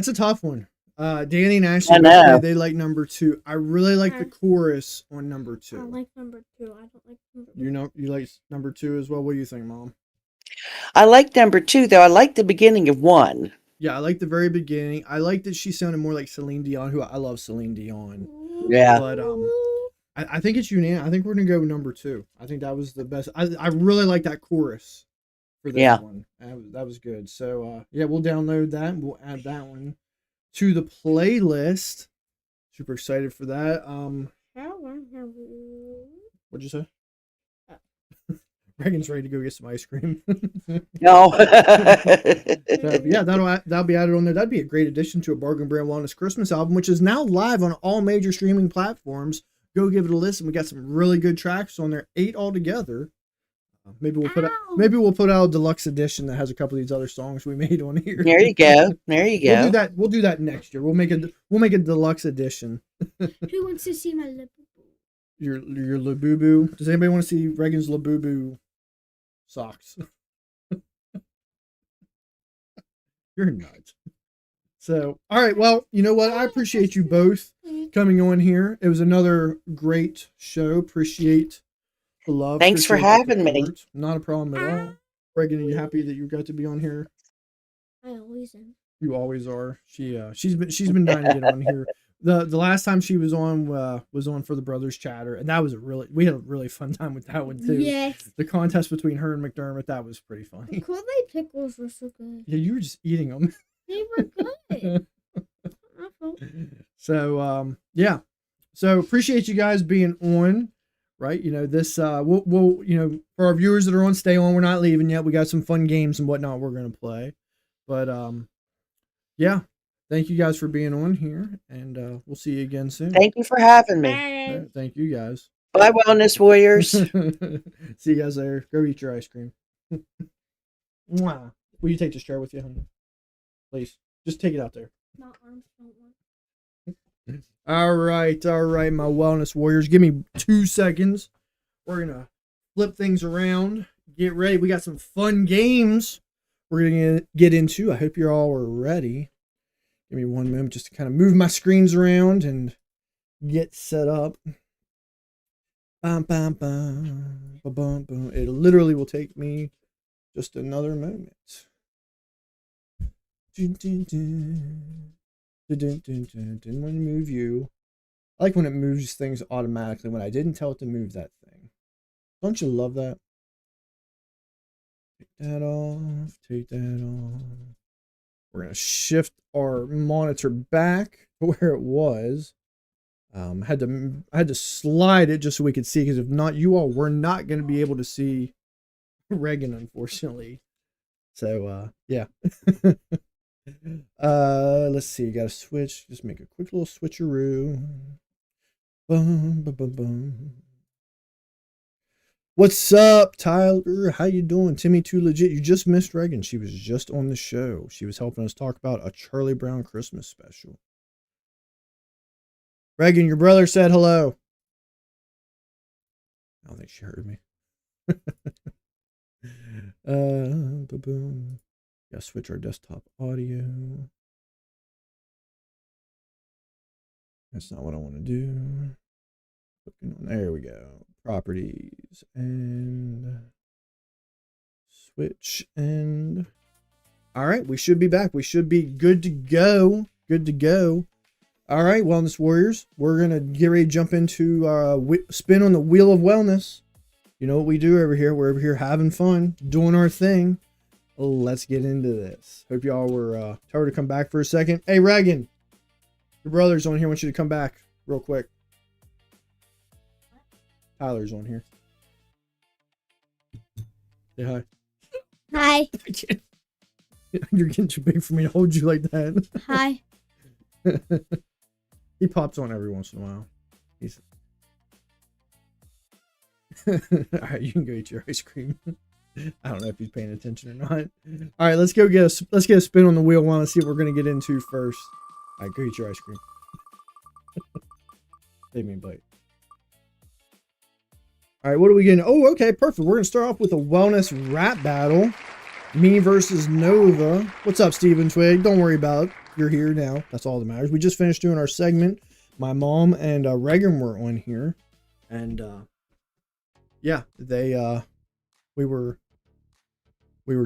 That's a tough one. Danny and Ashley, I know. they like number 2. I really like the chorus on number 2. I like number 2. I don't like number 1. You know, you like number 2 as well. What do you think, Mom? I like number 2, though. I like the beginning of 1. Yeah, I like the very beginning. I like that she sounded more like Celine Dion, who I love Celine Dion. Yeah. But I think it's unanimous. I think we're gonna go with number 2. I think that was the best. I really like that chorus for this one. That was good. So yeah, we'll download that. We'll add that one to the playlist. Super excited for that. What'd you say? Reagan's ready to go get some ice cream. No. So, yeah, that'll be added on there. That'd be a great addition to a Bargain Brand Wellness Christmas album, which is now live on all major streaming platforms. Go give it a listen. We got some really good tracks on there, 8 altogether. Maybe we'll put out a deluxe edition that has a couple of these other songs we made on here. There you go. There you go. We'll do that next year. We'll make a deluxe edition. Who wants to see my lip? Your Labubu. Does anybody want to see Reagan's Labubu socks? You're nuts. So, all right. Well, you know what? I appreciate you both coming on here. It was another great show. Appreciate the love. Thanks for having me. Not a problem at all. Reagan, are you happy that you got to be on here? I always am. You always are. She's been dying to get on here. The last time she was on for the Brothers Chatter, and we had a really fun time with that one too. Yes. The contest between her and McDermott, that was pretty The funny. Kool-Aid pickles were so good. Yeah, you were just eating them. They were good. So yeah. So appreciate you guys being on. Right, you know this. We'll for our viewers that are on, stay on. We're not leaving yet. We got some fun games and whatnot we're gonna play, but yeah. Thank you guys for being on here, and we'll see you again soon. Thank you for having me. Right, thank you guys. Bye, Wellness Warriors. See you guys later. Go eat your ice cream. Mwah. Will you take this chair with you, honey? Please, just take it out there. My arms don't work. All right, my Wellness Warriors. Give me 2 seconds. We're gonna flip things around. Get ready. We got some fun games we're gonna get into. I hope you all are ready. Give me 1 moment just to kind of move my screens around and get set up. Bum, bum, bum, bum, bum, bum. It literally will take me just another moment. Dun, dun, dun. Dun, dun, dun, dun. Didn't want to move you. I like when it moves things automatically when I didn't tell it to move that thing. Don't you love that? Take that off. Take that off. We're going to shift our monitor back to where it was. I had to slide it just so we could see, because if not, you all were not going to be able to see Reagan, unfortunately. So, yeah. Let's see. Got to switch. Just make a quick little switcheroo. Bum, bum, bum, bum. What's up, Tyler? How you doing? Timmy Too Legit. You just missed Reagan. She was just on the show. She was helping us talk about a Charlie Brown Christmas special. Reagan, your brother said hello. I don't think she heard me. Boom. Gotta switch our desktop audio. That's not what I want to do. There we go. Properties and switch and all right, we should be back. We should be good to go. Good to go. All right, Wellness Warriors, we're gonna get ready to jump into spin on the wheel of wellness. You know what we do over here? We're over here having fun, doing our thing. Let's get into this. Hope y'all were told to come back for a second. Hey, Reagan, your brother's on here. I want you to come back real quick. Tyler's on here. Say hi. Hi. You're getting too big for me to hold you like that. Hi. He pops on every once in a while. He's all right. You can go eat your ice cream. I don't know if he's paying attention or not. All right, let's get a spin on the wheel. Want to see what we're gonna get into first. All right, go eat your ice cream. Save me a bite. All right, what are we getting? Oh, okay, perfect. We're gonna start off with a wellness rap battle. Me versus Nova. What's up, Steven Twig? Don't worry about it. you're here now. That's all that matters. We just finished doing our segment. My mom and Regan were on here, and yeah, we were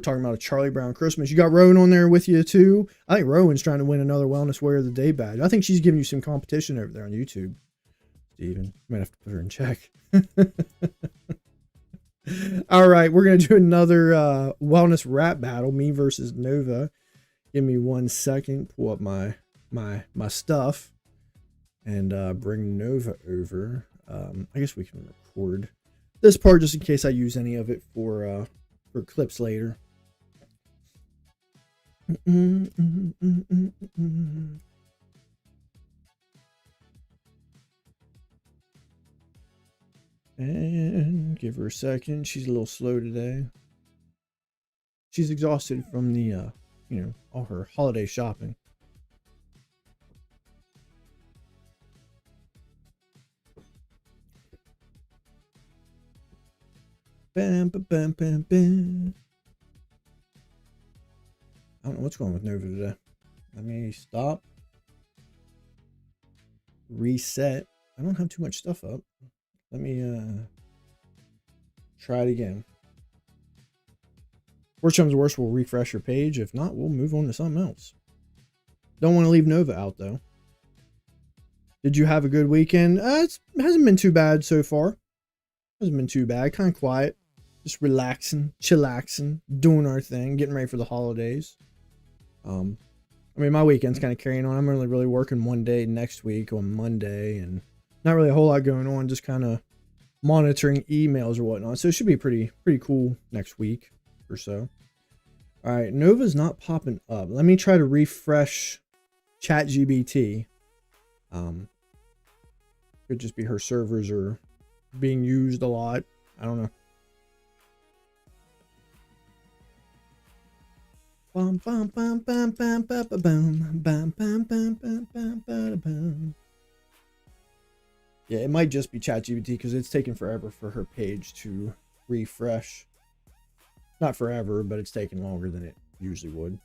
talking about a Charlie Brown Christmas. You got Rowan on there with you too. I think Rowan's trying to win another Wellness Warrior of the Day badge. I think she's giving you some competition over there on YouTube. Steven, might have to put her in check. All right, we're gonna do another wellness rap battle, me versus Nova. Give me 1 second. Pull up my stuff and bring Nova over. I guess we can record this part just in case I use any of it for clips later. And give her a second. She's a little slow today. She's exhausted from the, all her holiday shopping. Bam, bam, bam, bam, bam. I don't know what's going on with Nova today. Let me stop. Reset. I don't have too much stuff up. Let me try it again. Worst comes to worst, we'll refresh your page. If not, we'll move on to something else. Don't want to leave Nova out though. Did you have a good weekend? It hasn't been too bad so far. Hasn't been too bad. Kind of quiet. Just relaxing, chillaxing, doing our thing, getting ready for the holidays. I mean, my weekend's kind of carrying on. I'm only really working one day next week on Monday, and not really a whole lot going on. Just kind of monitoring emails or whatnot. So it should be pretty cool next week or so. All right, Nova's not popping up. Let me try to refresh ChatGPT. Could just be her servers are being used a lot. I don't know. Bum, bum, bum, bum, bum, bum, bum, bum, bum, bum, bum, bum, bum. Yeah, it might just be ChatGPT because it's taking forever for her page to refresh. Not forever, but it's taking longer than it usually would.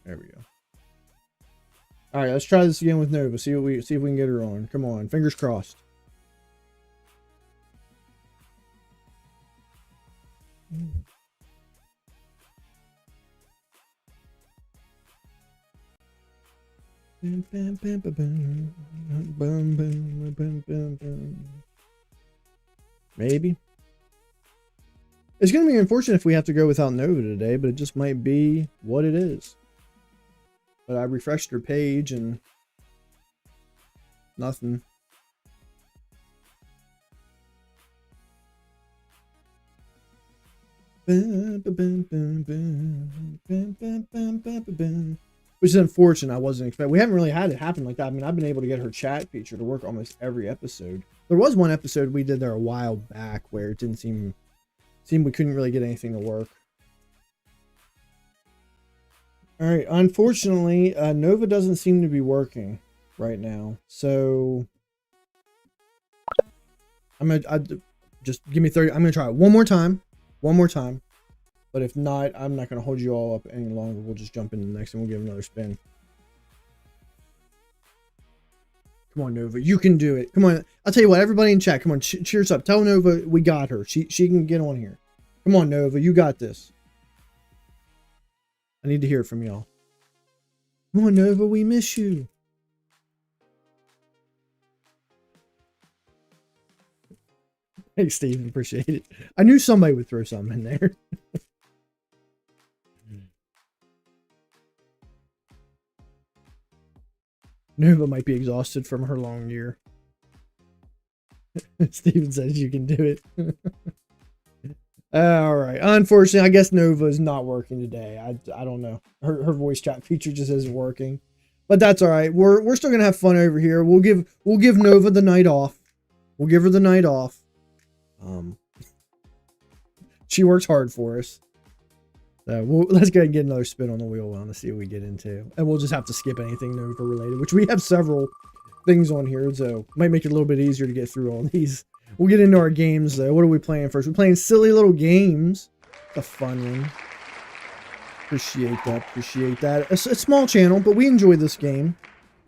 There we go. All right, let's try this again with Nova. See if we can get her on. Come on, fingers crossed. Maybe. It's going to be unfortunate if we have to go without Nova today, but it just might be what it is. But I refreshed her page and nothing. Which is unfortunate. I wasn't expecting. We haven't really had it happen like that. I mean, I've been able to get her chat feature to work almost every episode. There was one episode we did there a while back where it didn't seem we couldn't really get anything to work. All right, unfortunately, Nova doesn't seem to be working right now. So just give me 30. I'm gonna try it one more time. But if not, I'm not gonna hold you all up any longer. We'll just jump into the next and we'll give another spin. Come on, Nova, you can do it. Come on, I'll tell you what. Everybody in chat, come on, cheers up. Tell Nova we got her. She can get on here. Come on, Nova, you got this. I need to hear it from y'all. Come on, Nova, we miss you. Hey, Steven, appreciate it. I knew somebody would throw something in there. Nova might be exhausted from her long year. Steven says you can do it. All right. Unfortunately, I guess Nova is not working today. I don't know. Her voice chat feature just isn't working. But that's all right. We're still gonna have fun over here. We'll give Nova the night off. We'll give her the night off. She works hard for us. So let's go ahead and get another spin on the wheel and see what we get into. And we'll just have to skip anything Nova related, which we have several things on here, so might make it a little bit easier to get through all these. We'll get into our games though. What are we playing first? We're playing silly little games. a fun one. Appreciate that. Appreciate that. It's a small channel, but we enjoy this game.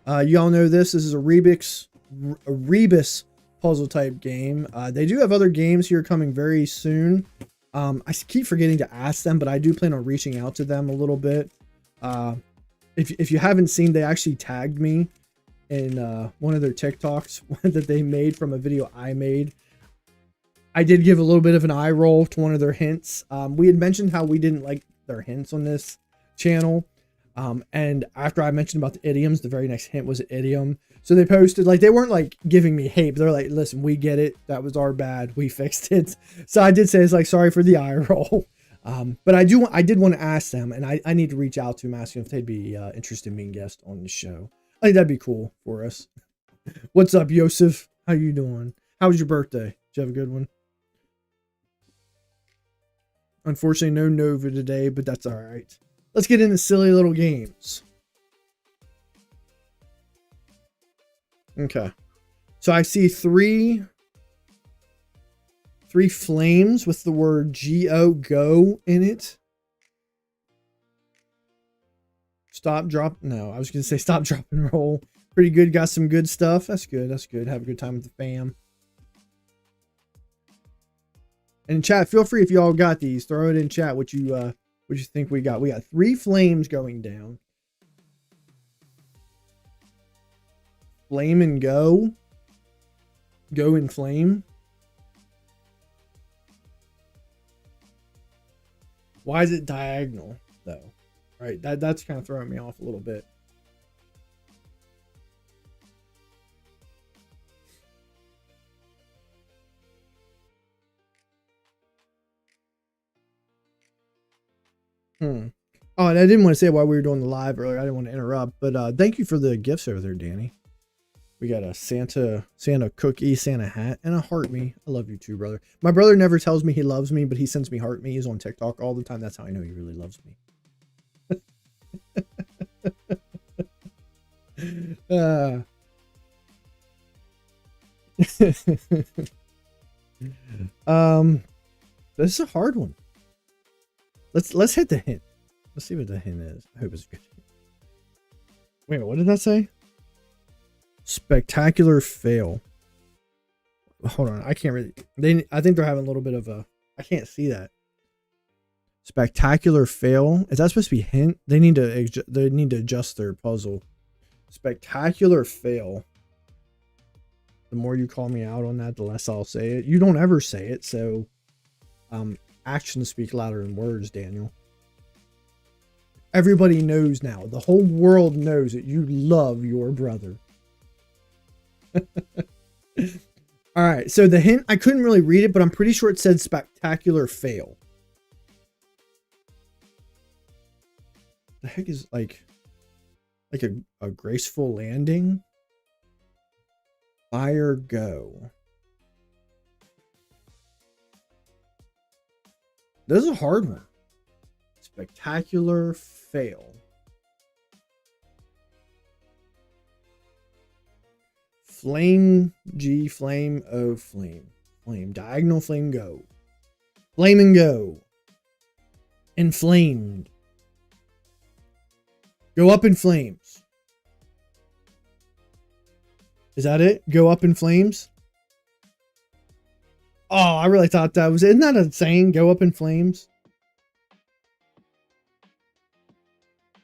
Y'all know this. This is a Rebus puzzle type game. They do have other games here coming very soon. I keep forgetting to ask them, but I do plan on reaching out to them a little bit. If you haven't seen, they actually tagged me in one of their TikToks that they made from a video I made. I did give a little bit of an eye roll to one of their hints. We had mentioned how we didn't like their hints on this channel. And after I mentioned about the idioms, the very next hint was an idiom. So they posted, like, they weren't like giving me hate, but they're like, listen, we get it. That was our bad. We fixed it. So I did say, it's like, sorry for the eye roll. But I did want to ask them, and I need to reach out to them, asking if they'd be interested in being guest on the show. I think that'd be cool for us. What's up, Yosef? How you doing? How was your birthday? Did you have a good one? Unfortunately, no Nova today, but that's all right. Let's get into silly little games. Okay. So I see three flames with the word go in it. Stop, drop. No, I was going to say stop, drop, and roll. Pretty good. Got some good stuff. That's good. That's good. Have a good time with the fam. And chat, feel free if y'all got these. Throw it in chat what you think we got. We got 3 flames going down. Flame and go. Go and flame. Why is it diagonal though? Right, that's kind of throwing me off a little bit. Oh, and I didn't want to say why we were doing the live earlier. I didn't want to interrupt, but thank you for the gifts over there, Danny. We got a Santa cookie, Santa hat, and a heart me. I love you too, brother. My brother never tells me he loves me, but he sends me heart me's on TikTok all the time. That's how I know he really loves me. This is a hard one. Let's hit the hint. Let's see what the hint is. I hope it's good. Wait, what did that say? Spectacular fail. Hold on, I can't really. I think they're having a little bit of a. I can't see that. Spectacular fail. Is that supposed to be hint? They need to adjust their puzzle. Spectacular fail. The more you call me out on that, the less I'll say it. You don't ever say it, so actions speak louder than words, Daniel. Everybody knows now. The whole world knows that you love your brother. All right, so the hint, I couldn't really read it, but I'm pretty sure it said spectacular fail. The heck is like a graceful landing? Fire go. This is a hard one. Spectacular fail. Flame G, flame O, flame. Flame, diagonal flame go. Flame and go. Inflamed. Go up in flames. Is that it? Go up in flames? Oh, I really thought that was... Isn't that a saying? Go up in flames?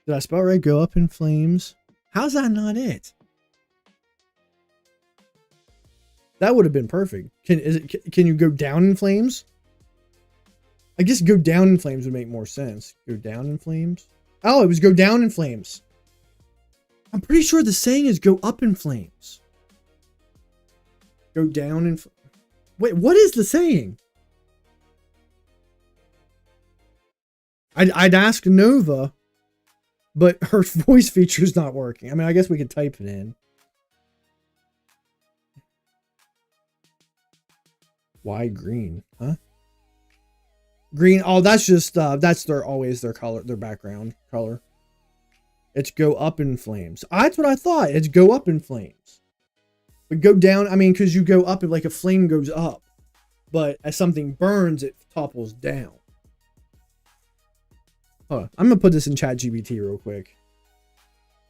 Did I spell right? Go up in flames? How's that not it? That would have been perfect. Can you go down in flames? I guess go down in flames would make more sense. Go down in flames? Oh, it was go down in flames. I'm pretty sure the saying is go up in flames. Go down in... Wait, what is the saying? I'd ask Nova, but her voice feature is not working. I mean, I guess we could type it in. Why green? Huh? Green. Oh, that's just that's always their color, their background color. It's go up in flames. That's what I thought. It's go up in flames. But go down, I mean, because you go up and like a flame goes up. But as something burns, it topples down. Hold on. I'm going to put this in ChatGPT real quick.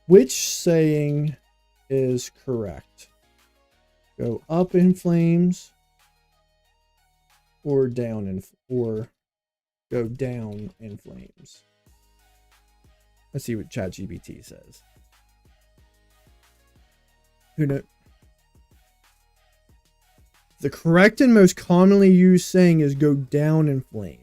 Which saying is correct? Go up in flames or down in, or go down in flames. Let's see what ChatGPT says. Who knows? The correct and most commonly used saying is go down in flames.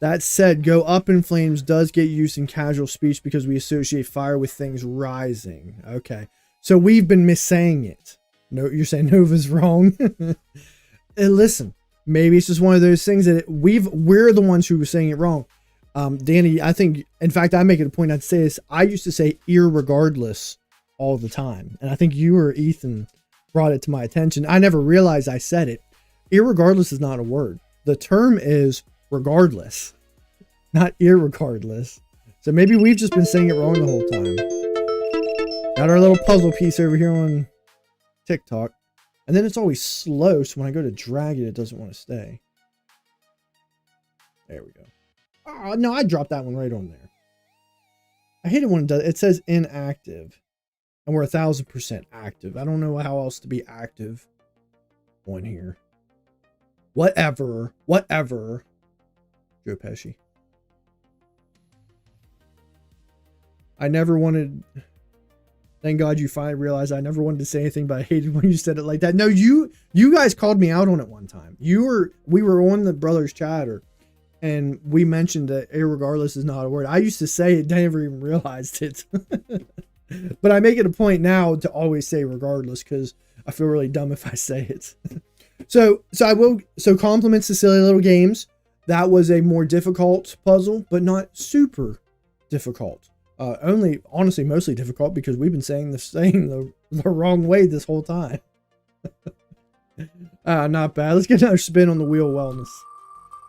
That said, go up in flames does get used in casual speech because we associate fire with things rising. Okay. So we've been missaying it. No, you're saying Nova's wrong. And listen, maybe it's just one of those things that we're the ones who were saying it wrong. Danny, I think, in fact, I make it a point not to say this. I used to say irregardless all the time. And I think you or Ethan brought it to my attention. I never realized I said it. Irregardless is not a word. The term is regardless, not irregardless. So maybe we've just been saying it wrong the whole time. Got our little puzzle piece over here on TikTok. And then it's always slow, so when I go to drag it, it doesn't want to stay. There we go. Oh, no, I dropped that one right on there. I hate it when it does. It says inactive. And we're 1,000% active. I don't know how else to be active on here. Whatever. Joe Pesci. I never wanted... Thank God you finally realized I never wanted to say anything, but I hated when you said it like that. No, you guys called me out on it one time. We were on the Brothers Chatter, and we mentioned that irregardless is not a word. I used to say it, I never even realized it. But I make it a point now to always say regardless because I feel really dumb if I say it. So compliments to Silly Little Games. That was a more difficult puzzle, but not super difficult. Only, honestly, mostly difficult because we've been saying the wrong way this whole time. Not bad. Let's get another spin on the wheel of wellness.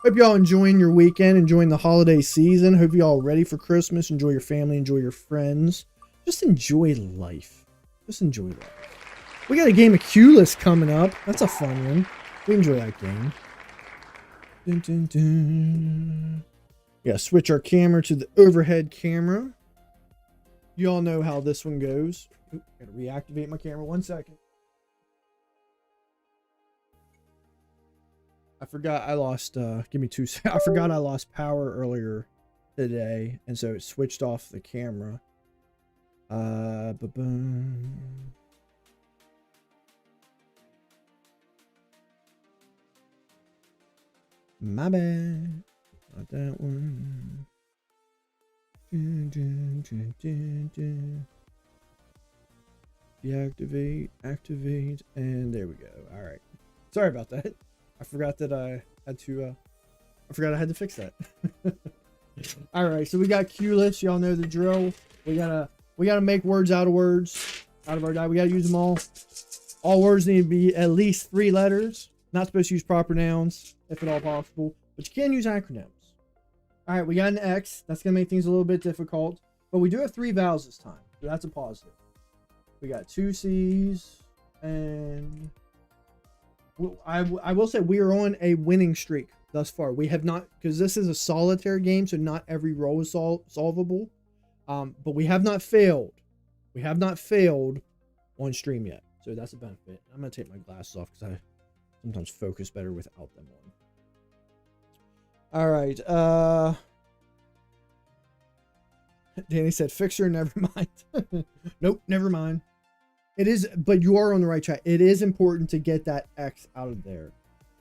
Hope y'all enjoying your weekend, enjoying the holiday season. Hope y'all ready for Christmas. Enjoy your family, enjoy your friends. Just enjoy life. Just enjoy life. We got a game of Q-List coming up. That's a fun one. We enjoy that game. Dun, dun, dun. Yeah, switch our camera to the overhead camera. You all know how this one goes. Oop, gotta reactivate my camera. 1 second. I forgot I lost, give me 2 seconds. I forgot I lost power earlier today. And so it switched off the camera. Ba-boom. My bad. Not that one. Deactivate, activate, and there we go. All right. Sorry about that. I forgot that I had to. I forgot I had to fix that. All right. So we got Q-List. Y'all know the drill. We gotta make words out of words. Out of our die. We gotta use them all. All words need to be at least 3 letters. Not supposed to use proper nouns, if at all possible. But you can use acronyms. All right, we got an X. That's going to make things a little bit difficult. But we do have 3 vowels this time. So that's a positive. We got 2 C's. And I will say we are on a winning streak thus far. We have not, because this is a solitaire game, so not every row is solvable. But we have not failed. We have not failed on stream yet. So that's a benefit. I'm going to take my glasses off because I sometimes focus better without them on. All right. Danny said, fixer, never mind. Nope, never mind. It is, but you are on the right track. It is important to get that X out of there.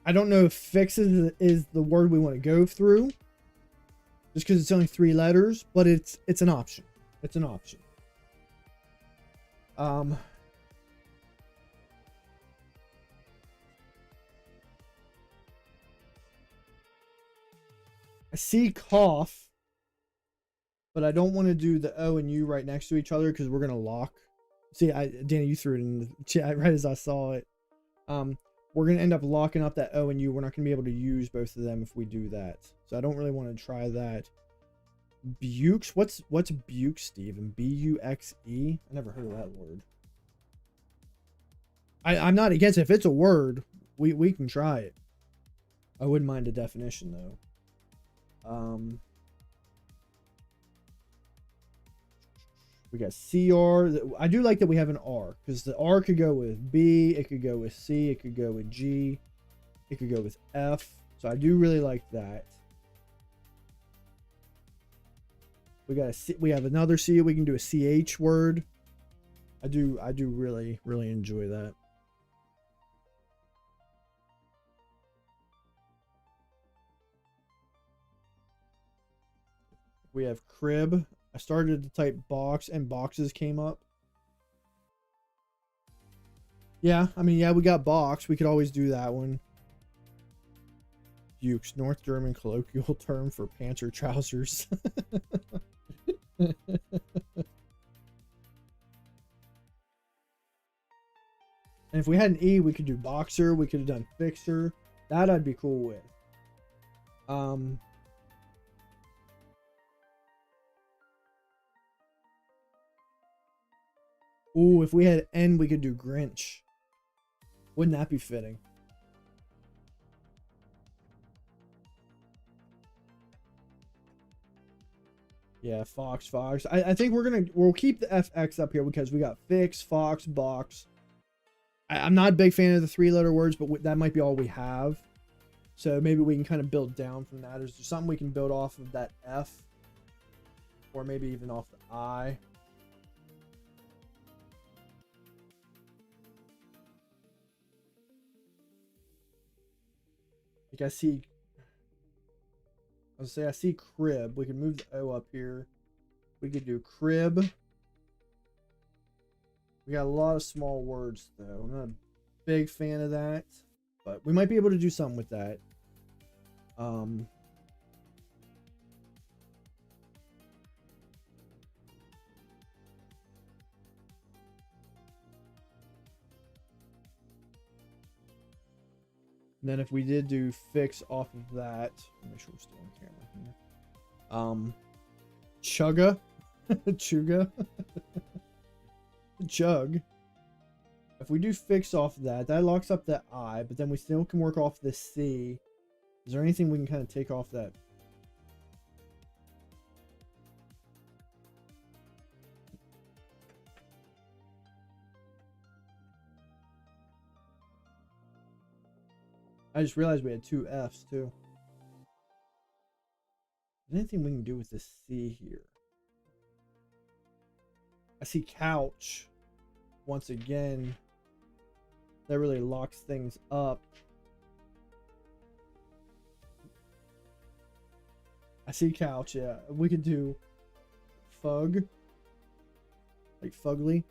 I don't know if fix is the word we want to go through, just because it's only 3 letters, but it's an option. It's an option. I see cough, but I don't want to do the O and U right next to each other because we're going to lock. See, Danny, you threw it in the chat right as I saw it. We're going to end up locking up that O and U. We're not going to be able to use both of them if we do that. So I don't really want to try that. Bukes? What's Buke, Steven? B-U-X-E? I never heard of that word. I'm not against it. If it's a word, we can try it. I wouldn't mind a definition though. We got CR. I do like that we have an R, because the R could go with B, it could go with C, it could go with G, it could go with F. So I do really like that. We got a C, we have another C. We can do a CH word. I do really enjoy that. We have crib. I started to type box and boxes came up. Yeah, I mean, yeah, we got box. We could always do that one. Ukes, North German colloquial term for pants or trousers. And if we had an E, we could do boxer. We could have done fixer. That I'd be cool with. Ooh, if we had N, we could do Grinch. Wouldn't that be fitting? Yeah, Fox. I think we'll keep the FX up here because we got fix, Fox, box. I'm not a big fan of the 3-letter words, but that might be all we have. So maybe we can kind of build down from that. Is there something we can build off of that F? Or maybe even off the I? Like I see... I see crib. We can move the O up here. We could do crib. We got a lot of small words though. I'm not a big fan of that, but we might be able to do something with that. And then if we did do fix off of that, make sure we're still on camera here. Chugga. Chuga. Chug. If we do fix off that locks up that I, but then we still can work off this C. Is there anything we can kind of take off that? I just realized we had 2 F's too. Is there anything we can do with this C here? I see couch. Once again, that really locks things up. I see couch, yeah. We could do fug. Like fugly.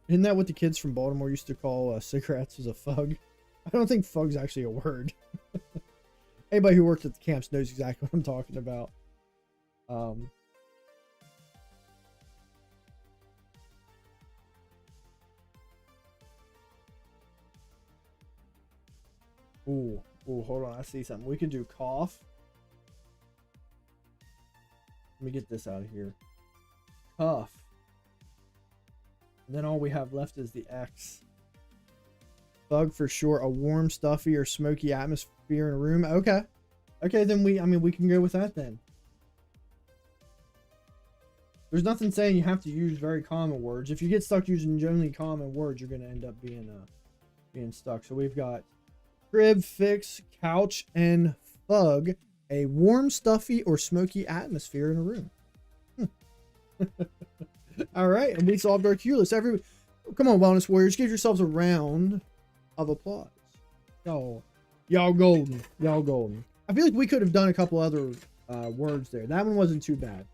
Isn't that what the kids from Baltimore used to call cigarettes as a fug? I don't think fug's actually a word. Anybody who worked at the camps knows exactly what I'm talking about. Ooh, hold on. I see something. We could do cough. Let me get this out of here. Cuff. And then all we have left is the X. Bug for sure. A warm, stuffy, or smoky atmosphere in a room. Okay. Okay, then we can go with that then. There's nothing saying you have to use very common words. If you get stuck using only common words, you're going to end up being stuck. So we've got crib, fix, couch, and fug. A warm, stuffy, or smoky atmosphere in a room. All right, and we solved our cue list. Come on, Wellness Warriors, give yourselves a round of applause. Y'all golden. Y'all golden. I feel like we could have done a couple other words there. That one wasn't too bad.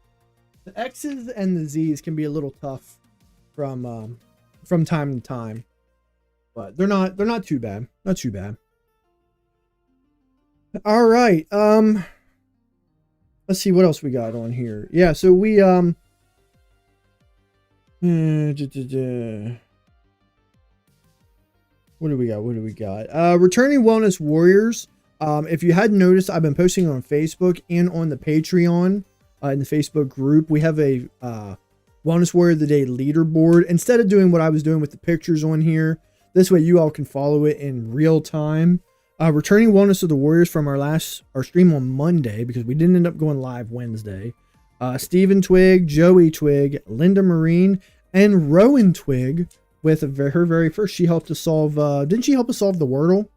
The X's and the Z's can be a little tough from time to time, but they're not too bad. Not too bad. All right. Let's see what else we got on here. Yeah, so we what do we got? Returning Wellness Warriors. If you hadn't noticed, I've been posting on Facebook and on the Patreon, in the Facebook group. We have a Wellness Warrior of the Day leaderboard. Instead of doing what I was doing with the pictures on here, this way you all can follow it in real time. Returning Wellness of the Warriors from our stream on Monday, because we didn't end up going live Wednesday. Stephen Twig, Joey Twig, Linda Marine, and Rowan Twig with her very first. She helped us solve, didn't she help us solve the Wordle?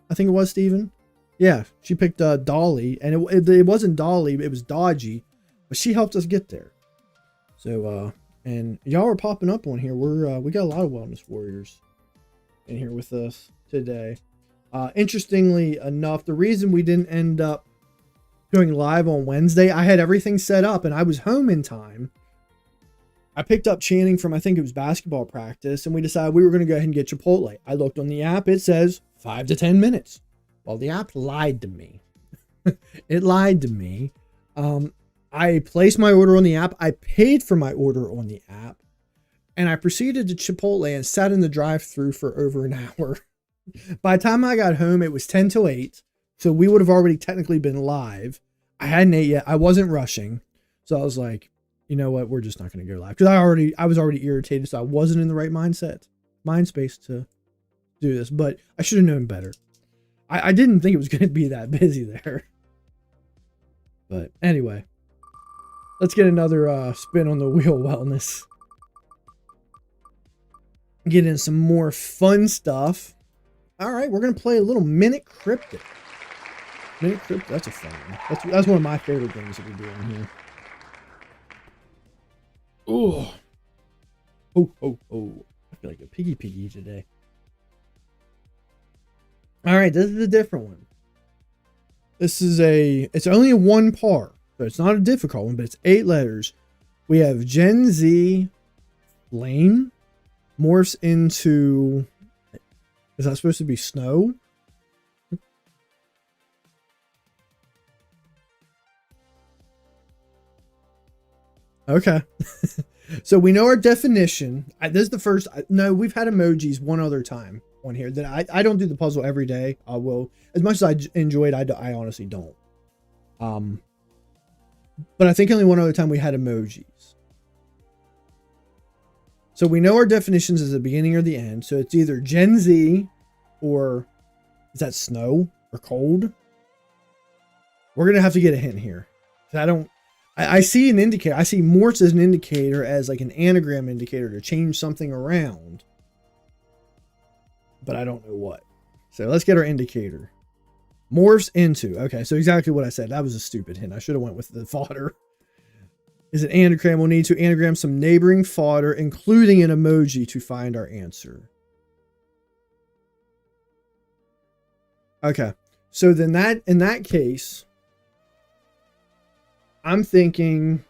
I think it was Stephen. Yeah, she picked Dolly, and it wasn't Dolly, it was Dodgy, but she helped us get there. So, and y'all are popping up on here. We got a lot of Wellness Warriors in here with us today. Interestingly enough, the reason we didn't end up going live on Wednesday, I had everything set up and I was home in time. I picked up Channing from, I think it was basketball practice, and we decided we were going to go ahead and get Chipotle. I looked on the app, it says 5 to 10 minutes. Well, the app lied to me. It lied to me. I placed my order on the app. I paid for my order on the app, and I proceeded to Chipotle and sat in the drive-thru for over an hour. By the time I got home, it was 10 till 8. So we would have already technically been live. I hadn't ate yet. I wasn't rushing. So I was like, you know what? We're just not going to go live. Because I was already irritated. So I wasn't in the right mind space to do this. But I should have known better. I didn't think it was going to be that busy there. But anyway, let's get another spin on the wheel wellness. Get in some more fun stuff. All right, we're going to play a little Minute Cryptic. Minute Cryptic, that's a fun one. That's one of my favorite games that we do in here. Oh. Oh. I feel like a piggy today. All right, this is a different one. It's only a 1 par, so it's not a difficult one, but it's 8 letters. We have Gen Z Flame morphs into, is that supposed to be snow? Okay. So we know our definition. This is the first. No, we've had emojis one other time on here that I don't do the puzzle every day. I will, as much as I enjoy it, I honestly don't. But I think only one other time we had emojis. So we know our definitions is the beginning or the end. So it's either Gen Z or is that snow or cold? We're going to have to get a hint here. I see an indicator. I see morphs as an indicator, as like an anagram indicator to change something around. But I don't know what. So let's get our indicator. Morphs into. Okay, so exactly what I said. That was a stupid hint. I should have went with the fodder. Is an anagram. We'll need to anagram some neighboring fodder, including an emoji, to find our answer. Okay, so then in that case, I'm thinking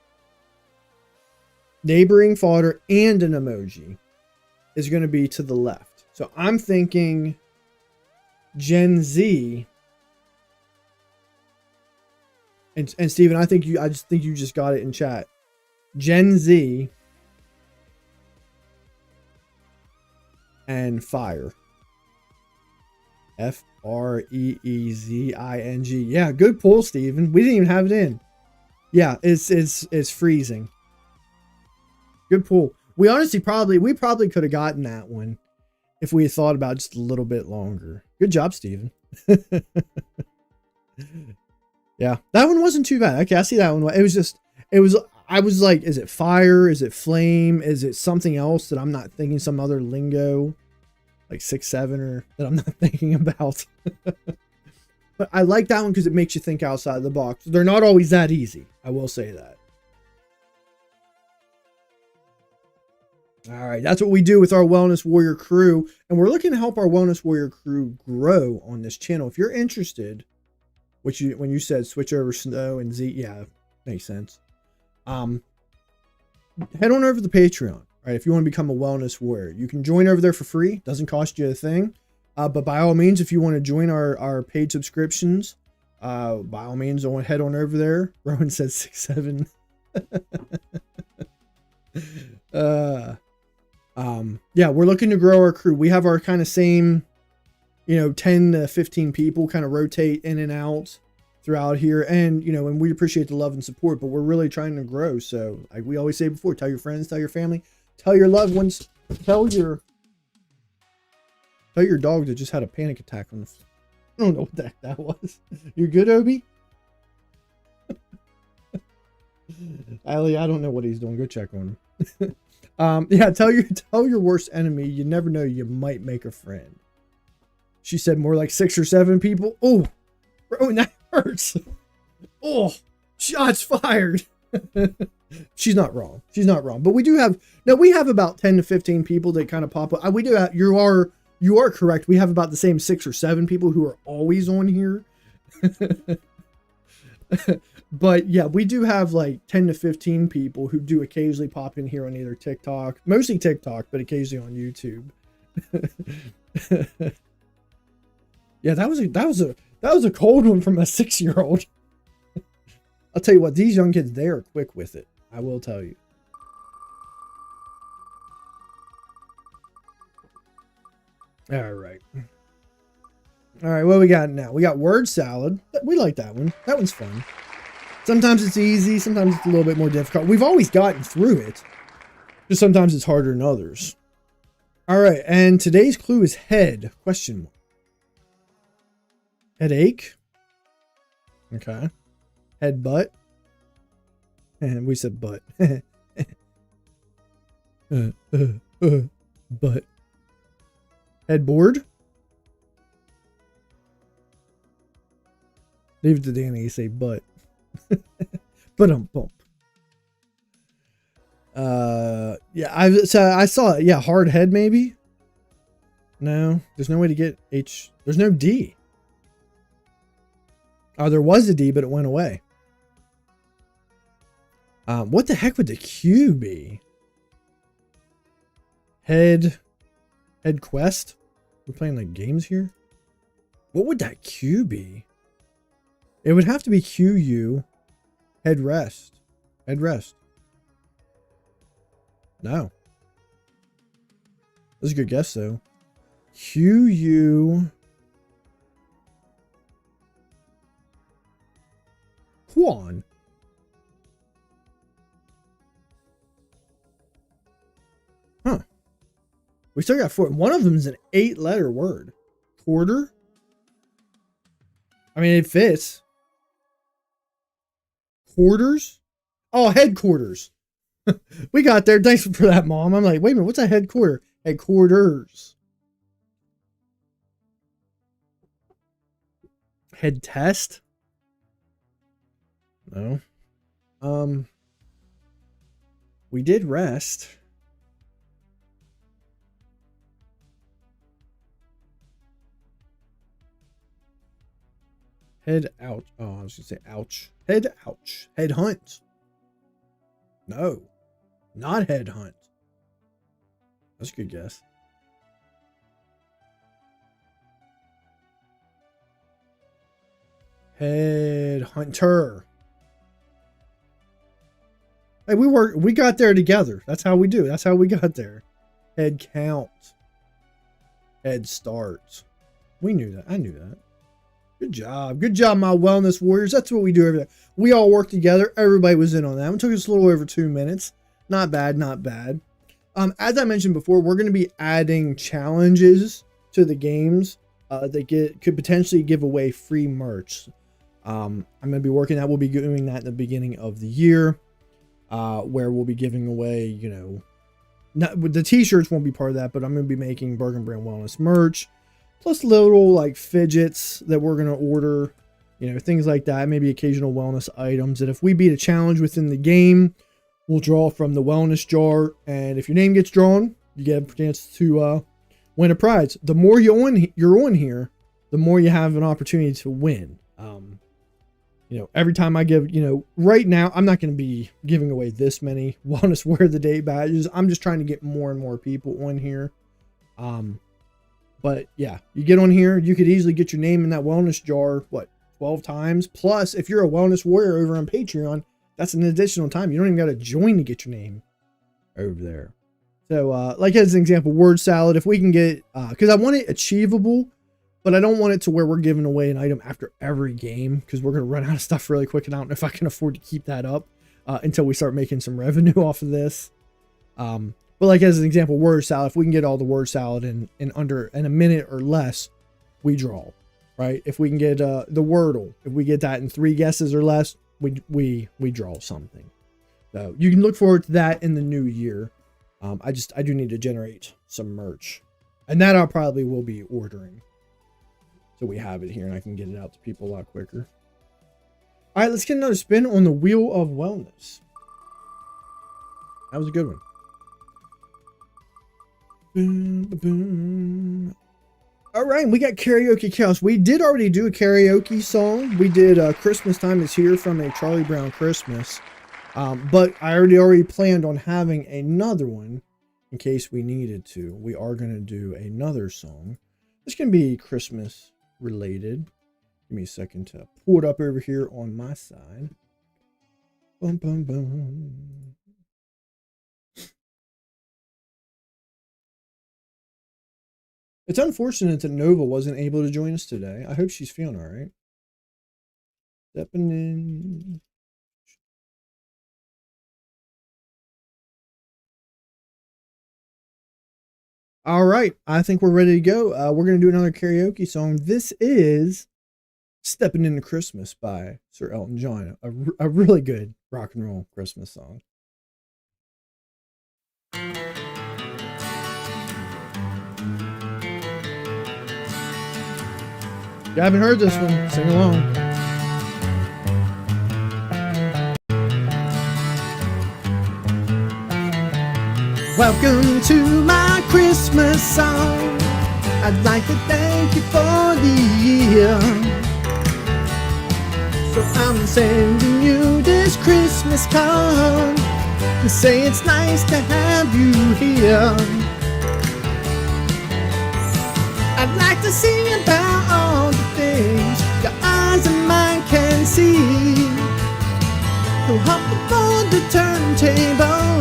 neighboring fodder and an emoji is going to be to the left. So I'm thinking Gen Z. And Steven, I just think you just got it in chat. Gen Z and fire. Freezing. Yeah, good pull, Steven. We didn't even have it in. Yeah, it's freezing. Good pull. We probably could have gotten that one if we had thought about it just a little bit longer. Good job, Steven. Yeah, that one wasn't too bad. Okay, I see that one. I was like, is it fire? Is it flame? Is it something else that I'm not thinking, some other lingo, like 6-7 or that I'm not thinking about? But I like that one because it makes you think outside the box. They're not always that easy. I will say that. All right, that's what we do with our Wellness Warrior crew. And we're looking to help our Wellness Warrior crew grow on this channel. If you're interested, when you said switch over Snow and Z, yeah, makes sense. Head on over to the Patreon. Right, if you want to become a Wellness Warrior, you can join over there for free. Doesn't cost you a thing. But by all means, if you want to join our paid subscriptions, by all means, head on over there. Rowan said 6-7. Yeah, we're looking to grow our crew. We have our kind of same, 10 to 15 people kind of rotate in and out throughout here. And, and we appreciate the love and support, but we're really trying to grow. So like we always say before, tell your friends, tell your family, tell your loved ones, tell your dog that just had a panic attack on the don't know what the heck that was. You're good, Obi? Ali, I don't know what he's doing. Go check on him. Yeah, tell your worst enemy. You never know, you might make a friend. She said more like 6 or 7 people. Oh, bro, that hurts. Oh, shots fired. She's not wrong. She's not wrong. But we do have, no, we have about 10 to 15 people that kind of pop up. We do have, you are correct. We have about the same 6 or 7 people who are always on here. But yeah, we do have like 10 to 15 people who do occasionally pop in here on either TikTok, mostly TikTok, but occasionally on YouTube. Yeah, that was a cold one from a 6-year-old. I'll tell you what, these young kids, they are quick with it. I will tell you. All right. All right, what we got now? We got word salad. We like that one. That one's fun. Sometimes it's easy. Sometimes it's a little bit more difficult. We've always gotten through it. Just sometimes it's harder than others. All right, and today's clue is head, question mark. Headache. Okay. Head butt. And we said butt. Butt. Headboard. Leave it to Danny to say butt. But bump. Yeah, I saw it. Yeah, hard head maybe. No, there's no way to get H. There's no D. Oh, there was a D, but it went away. What the heck would the Q be? Head quest? We're playing like games here. What would that Q be? It would have to be QU. Headrest. Headrest. No. That's a good guess though. QU. Quan. Huh. We still got 4. One of them is an 8-letter word. Quarter? I mean, it fits. Quarters? Oh, headquarters. We got there. Thanks for that, Mom. I'm like, wait a minute, what's a headquarter? Headquarters. Head test? No. We did rest. Head ouch. Oh, I was gonna say ouch. Head ouch. Head hunt. No. Not head hunt. That's a good guess. Head hunter. Hey, we got there together. That's how we do. That's how we got there. Head count. Head start. We knew that. I knew that. Good job. Good job, my wellness warriors. That's what we do every day. We all work together. Everybody was in on that. It took us a little over 2 minutes. Not bad, not bad. As I mentioned before, we're going to be adding challenges to the games that could potentially give away free merch. I'm going to be working that. We'll be doing that in the beginning of the year, where we'll be giving away, you know, not the t-shirts won't be part of that, but I'm going to be making Bergen Brand Wellness merch, plus little like fidgets that we're going to order, you know, things like that, maybe occasional wellness items. And if we beat a challenge within the game, we'll draw from the wellness jar. And if your name gets drawn, you get a chance to win a prize. The more you're on here, the more you have an opportunity to win. You know, every time I give, you know, right now, I'm not going to be giving away this many Wellness Wear of the Day badges. I'm just trying to get more and more people on here. But yeah, you get on here, you could easily get your name in that wellness jar, 12 times? Plus, if you're a Wellness Warrior over on Patreon, that's an additional time. You don't even got to join to get your name over there. So, like as an example, word salad, if we can get, because I want it achievable, but I don't want it to where we're giving away an item after every game, because we're going to run out of stuff really quick, and I don't know if I can afford to keep that up until we start making some revenue off of this. But like as an example, word salad, if we can get all the word salad in a minute or less, we draw. right? If we can get the Wordle, if we get that in 3 guesses or less, we draw something. So you can look forward to that in the new year. I do need to generate some merch, and that I probably will be ordering. So we have it here and I can get it out to people a lot quicker. All right, let's get another spin on the Wheel of Wellness. That was a good one. Boom, boom. All right, we got Karaoke Chaos. We did already do a karaoke song. We did Christmas Time Is Here from a Charlie Brown Christmas. But I already planned on having another one in case we needed to. We are going to do another song. It's going to be Christmas related. Give me a second to pull it up over here on my side. Boom, boom, boom. It's unfortunate that Nova wasn't able to join us today. I hope she's feeling all right. Stepping in. All right, I think we're ready to go. We're going to do another karaoke song. This is Stepping Into Christmas by Sir Elton John, a really good rock and roll Christmas song. If you haven't heard this one, sing along. Welcome to my Christmas song. I'd like to thank you for the year. So I'm sending you this Christmas card to say it's nice to have you here. I'd like to sing about all the things your eyes and mine can see. So hop aboard the turntable.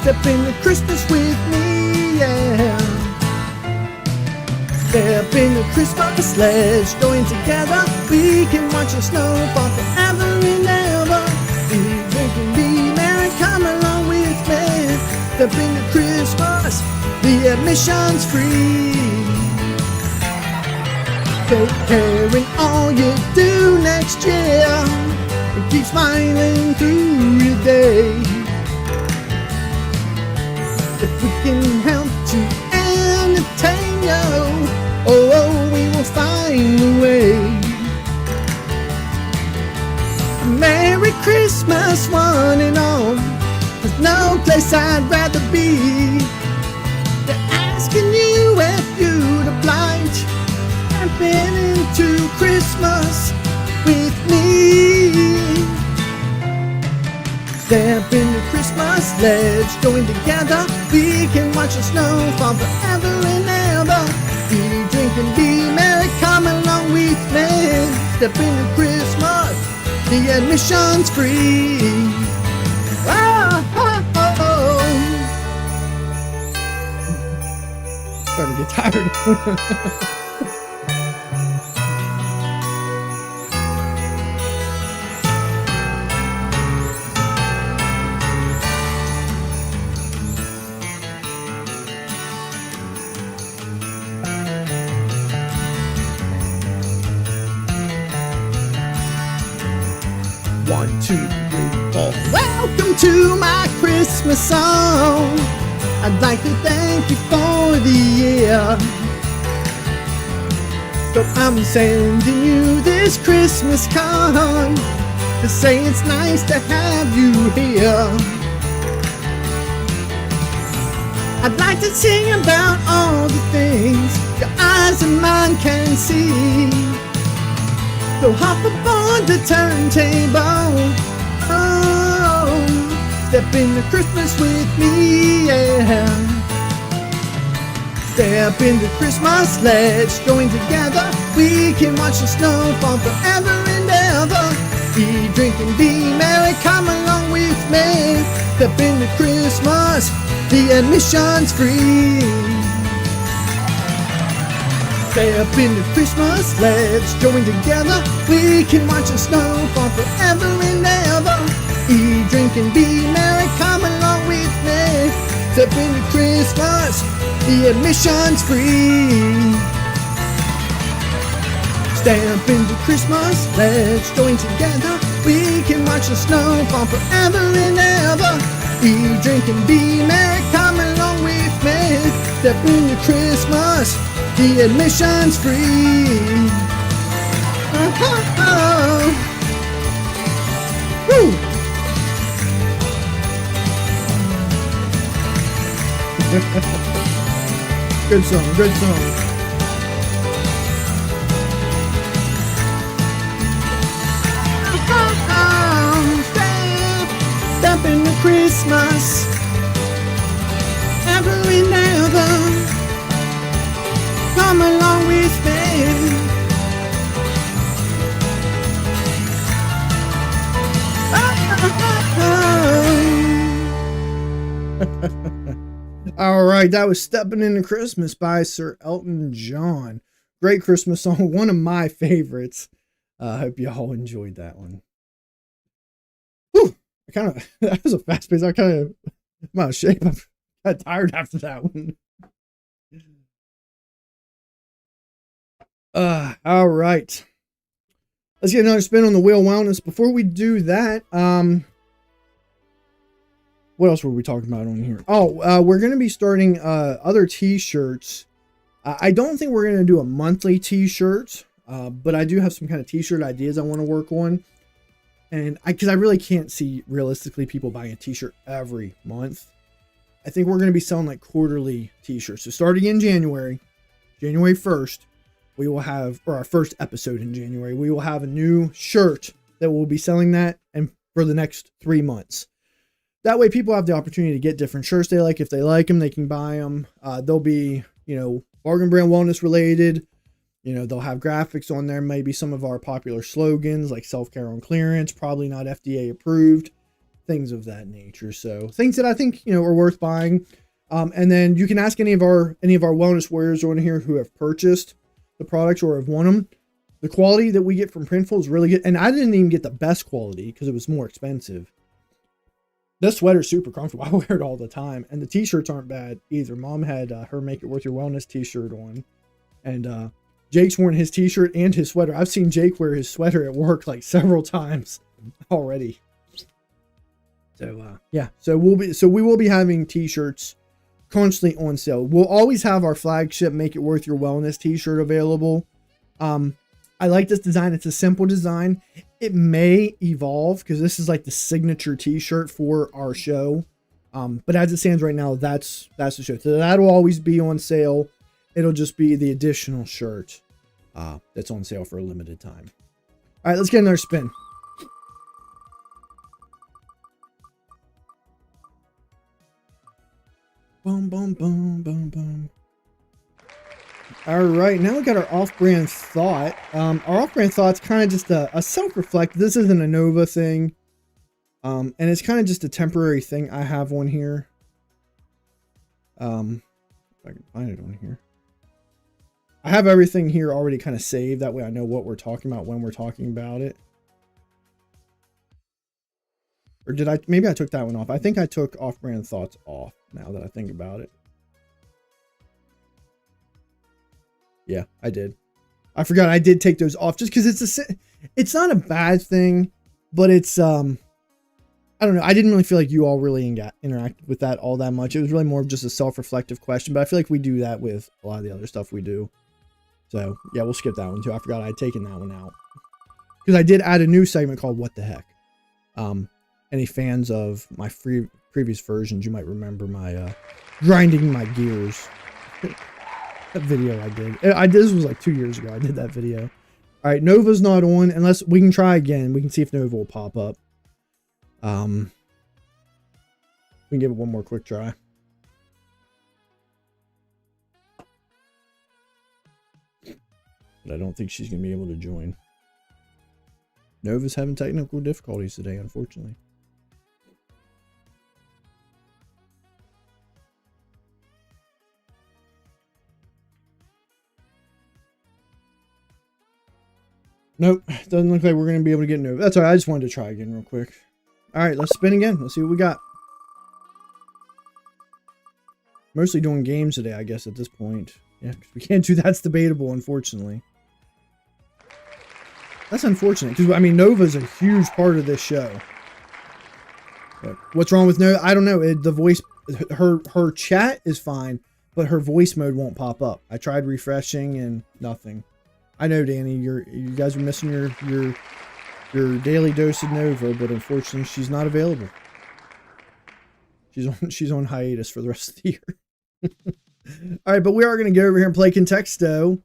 Step into Christmas with me, yeah. Step into Christmas, let's join together. We can watch the snow fall forever and ever. Be drinking, be merry, come along with me. Step into Christmas, the admission's free. Take care in all you do next year, and keep smiling through your day. If we can help to entertain you, oh, we will find a way. Merry Christmas, one and all. There's no place I'd rather be. They're asking you if you'd oblige and been into Christmas with me. Step into Christmas, let's join together. We can watch the snow fall forever and ever. Be drinking, be merry, come along with me. Step into Christmas, the admission's free. Oh, oh, oh, oh. Starting to get tired. One, two, three, four. Welcome to my Christmas song. I'd like to thank you for the year. So I'm sending you this Christmas card to say it's nice to have you here. I'd like to sing about all the things your eyes and mine can see. So hop aboard the turntable. Oh, step into Christmas with me, yeah. Step into Christmas, let's join together. We can watch the snow fall forever and ever. Be drinking, be merry, come along with me. Step into Christmas, the admission's free. Step into Christmas, let's join together. We can watch the snow fall forever and ever. Eat, drink, and be merry, come along with me. Step into Christmas, the admission's free. Step into Christmas, let's join together. We can watch the snow fall forever and ever. Eat, drink, and be merry. Come along with me. Step into Christmas, the admission's free. Woo! Good song, good song. Step into Christmas, ever and ever. Come along with me. All right, that was Stepping Into Christmas by Sir Elton John. Great Christmas song, one of my favorites. I hope you all enjoyed that one. Whew, that was a fast pace. I'm out of shape. I got tired after that one. All right. Let's get another spin on the wheel wellness. Before we do that, what else were we talking about on here? Oh, we're going to be starting other t-shirts. I don't think we're going to do a monthly t-shirt, but I do have some kind of t-shirt ideas I want to work on. And because I really can't see realistically people buying a t-shirt every month. I think we're going to be selling like quarterly t-shirts. So starting in January 1st, we will have, or our first episode in January, we will have a new shirt that will be selling that and for the next 3 months. That way people have the opportunity to get different shirts they like. If they like them, they can buy them. They'll be, Bargain Brand Wellness related. They'll have graphics on there, maybe some of our popular slogans like self-care on clearance, probably not FDA approved, things of that nature. So things that I think, are worth buying. And then you can ask any of our wellness warriors on here who have purchased the products or have won them. The quality that we get from Printful is really good. And I didn't even get the best quality because it was more expensive. This sweater's super comfortable. I wear it all the time. And the t-shirts aren't bad either. Mom had her Make It Worth Your Wellness t-shirt on. And Jake's worn his t-shirt and his sweater. I've seen Jake wear his sweater at work like several times already. So yeah. So we will be having t-shirts constantly on sale. We'll always have our flagship Make It Worth Your Wellness t-shirt available. I like this design. It's a simple design. It may evolve because this is like the signature t-shirt for our show. But as it stands right now, that's the shirt. So that'll always be on sale. It'll just be the additional shirt that's on sale for a limited time. All right, let's get another spin. Boom, boom, boom, boom, boom. All right, now we got our off-brand thought. Our off-brand thought's kind of just a self-reflect. This isn't a Nova thing. And it's kind of just a temporary thing I have on here. If I can find it on here. I have everything here already kind of saved. That way I know what we're talking about when we're talking about it. Or did I? Maybe I took that one off. I think I took off-brand thoughts off now that I think about it. Yeah, I did. I forgot I did take those off just because it's not a bad thing, but it's, I don't know. I didn't really feel like you all really interacted with that all that much. It was really more of just a self-reflective question, but I feel like we do that with a lot of the other stuff we do. So yeah, we'll skip that one too. I forgot I'd taken that one out because I did add a new segment called What the Heck. Any fans of my previous versions, you might remember my grinding my gears. That video I did. This was like 2 years ago. I did that video. All right, Nova's not on unless we can try again. We can see if Nova will pop up. We can give it one more quick try. But I don't think she's going to be able to join. Nova's having technical difficulties today, unfortunately. Nope, doesn't look like we're going to be able to get Nova. That's all right, I just wanted to try again real quick. All right, let's spin again. Let's see what we got. Mostly doing games today, I guess, at this point. Yeah, because we can't do That's Debatable, unfortunately. That's unfortunate because I mean Nova's a huge part of this show. But what's wrong with Nova? I don't know. The voice, her chat is fine, but her voice mode won't pop up. I tried refreshing and nothing. I know, Danny, you guys are missing your daily dose of Nova, but unfortunately she's not available. She's on hiatus for the rest of the year. All right, but we are going to get over here and play Contexto.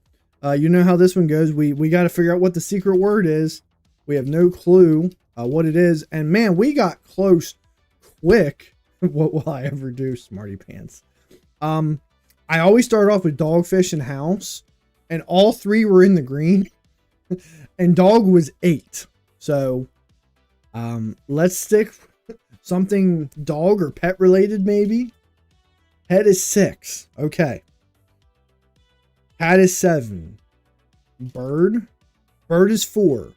You know how this one goes. We got to figure out what the secret word is. We have no clue what it is. And man, we got close quick. What will I ever do, smarty pants? I always start off with dogfish and house, and all three were in the green, and dog was 8. So let's stick something dog or pet related, maybe. Pet is 6. Okay. Cat is 7. Bird is 4.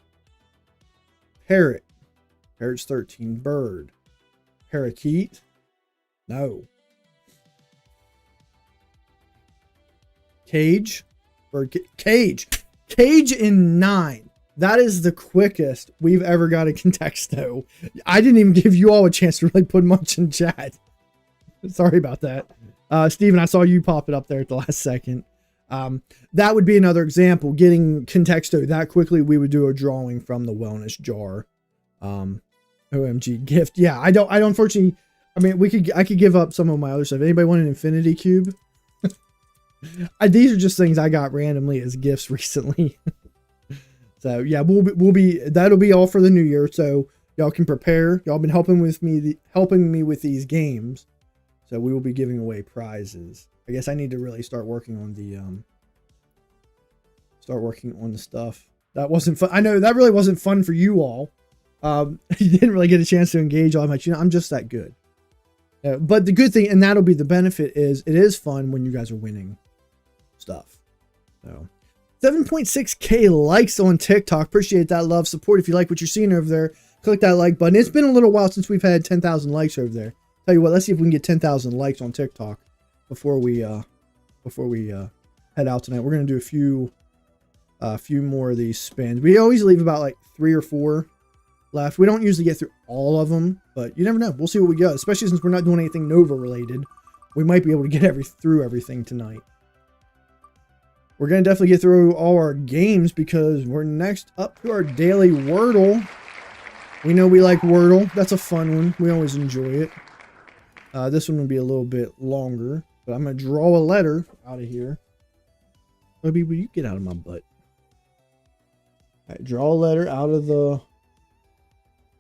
Parrot's 13. Bird. Parakeet, no. Cage in 9. That is the quickest we've ever got a Contexto. I didn't even give you all a chance to really put much in chat. Sorry about that. Steven, I saw you pop it up there at the last second. That would be another example. Getting Contexto that quickly, we would do a drawing from the wellness jar. OMG gift. Yeah, I don't unfortunately, I mean, I could give up some of my other stuff. Anybody want an infinity cube? These are just things I got randomly as gifts recently. So yeah, that'll be all for the new year. So y'all can prepare. Y'all been helping me with these games. So we will be giving away prizes. I guess I need to really start working on the stuff. That wasn't fun. I know that really wasn't fun for you all. You didn't really get a chance to engage all much. You know, I'm just that good. But the good thing, and that'll be the benefit, is it is fun when you guys are winning stuff. So 7.6K likes on TikTok. Appreciate that love, support. If you like what you're seeing over there, click that like button. It's been a little while since we've had 10,000 likes over there. Tell you what, let's see if we can get 10,000 likes on TikTok before we head out tonight. We're gonna do a few more of these spins. We always leave about like 3 or 4 left. We don't usually get through all of them, but you never know. We'll see what we go. Especially since we're not doing anything Nova related, we might be able to get through everything tonight. We're gonna definitely get through all our games because we're next up to our daily Wordle. We know we like Wordle. That's a fun one. We always enjoy it. This one will be a little bit longer, but I'm gonna draw a letter out of here. Maybe will you get out of my butt? All right, draw a letter out of the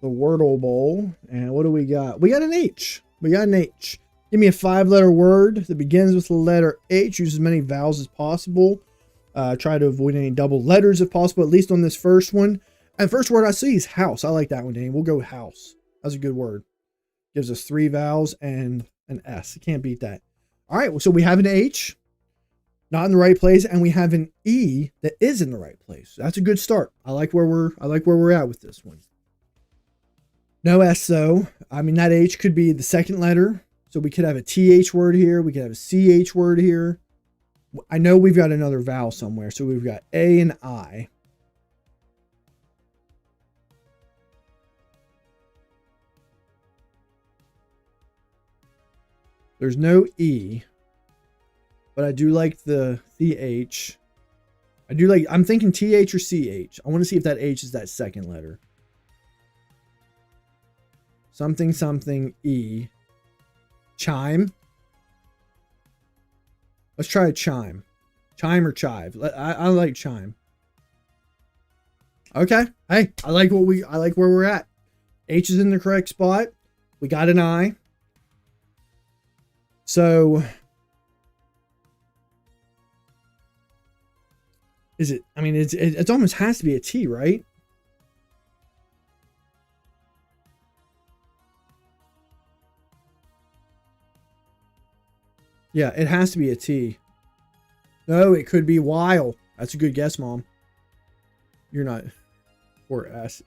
Wordle bowl. And what do we got? We got an H. Give me a 5-letter word that begins with the letter H. Use as many vowels as possible. Try to avoid any double letters if possible, at least on this first one. And first word I see is house. I like that one, Danny. We'll go with house. That's a good word. Gives us 3 vowels and an S. You can't beat that. All right, so we have an H, not in the right place, and we have an E that is in the right place. That's a good start. I like where we're at with this one. No S though. I mean, that H could be the second letter. So we could have a TH word here. We could have a CH word here. I know we've got another vowel somewhere. So we've got A and I. There's no E. But I do like the H. I'm thinking TH or CH. I want to see if that H is that second letter. Something, something, E. Chime. Let's try a chime. Chime or chive. I like chime. Okay. Hey, I like where we're at. H is in the correct spot. We got an I. So is it, I mean, it almost has to be a T, right? Yeah, it has to be a T. No, it could be while. That's a good guess, Mom. You're not. Or S.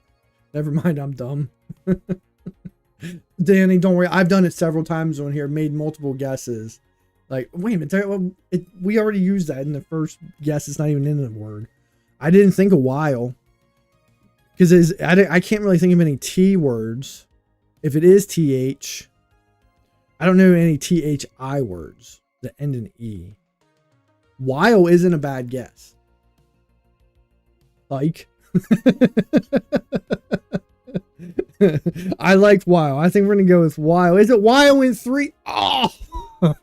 Never mind, I'm dumb. Danny, don't worry. I've done it several times on here. Made multiple guesses. Like, wait a minute. We already used that in the first guess. It's not even in the word. I didn't think a while. because I can't really think of any T words. If it is TH, I don't know any THI words that end in E. While isn't a bad guess. Like. I liked while. I think we're going to go with while. Is it while in 3? Oh,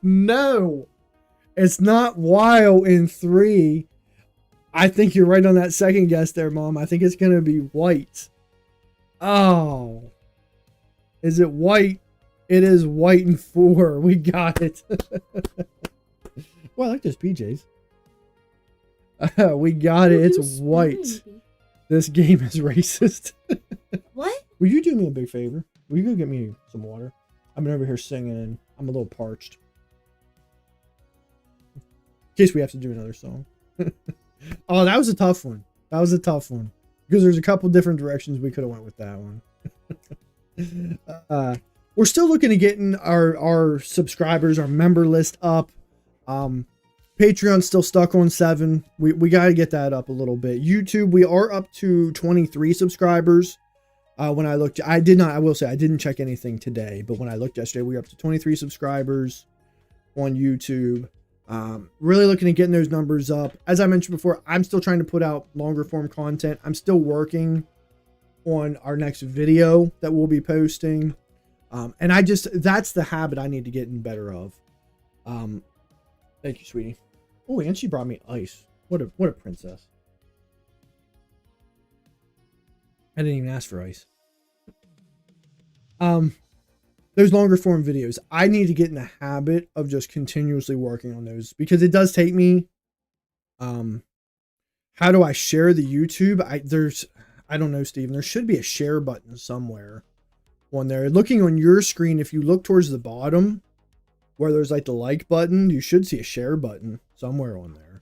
no. It's not while in 3. I think you're right on that second guess there, Mom. I think it's going to be white. Oh. Is it white? It is white in 4. We got it. Well, I like those PJs. We got it. It's white. This game is racist. What? Will you do me a big favor? Will you go get me some water? I've been over here singing and I'm a little parched. In case we have to do another song. Oh, that was a tough one. That was a tough one. Because there's a couple different directions we could have went with that one. We're still looking at getting our subscribers, our member list up. Patreon's still stuck on 7. We got to get that up a little bit. YouTube, we are up to 23 subscribers. When I looked, I will say I didn't check anything today, but when I looked yesterday, we were up to 23 subscribers on YouTube. Really looking at getting those numbers up. As I mentioned before, I'm still trying to put out longer form content. I'm still working on our next video that we'll be posting. And that's the habit I need to get in better of. Thank you, sweetie. Oh, and she brought me ice. What a princess. I didn't even ask for ice. Those longer form videos, I need to get in the habit of just continuously working on those because it does take me. How do I share the YouTube? I don't know, Steven. There should be a share button somewhere on there. Looking on your screen, if you look towards the bottom where there's like the like button, you should see a share button somewhere on there.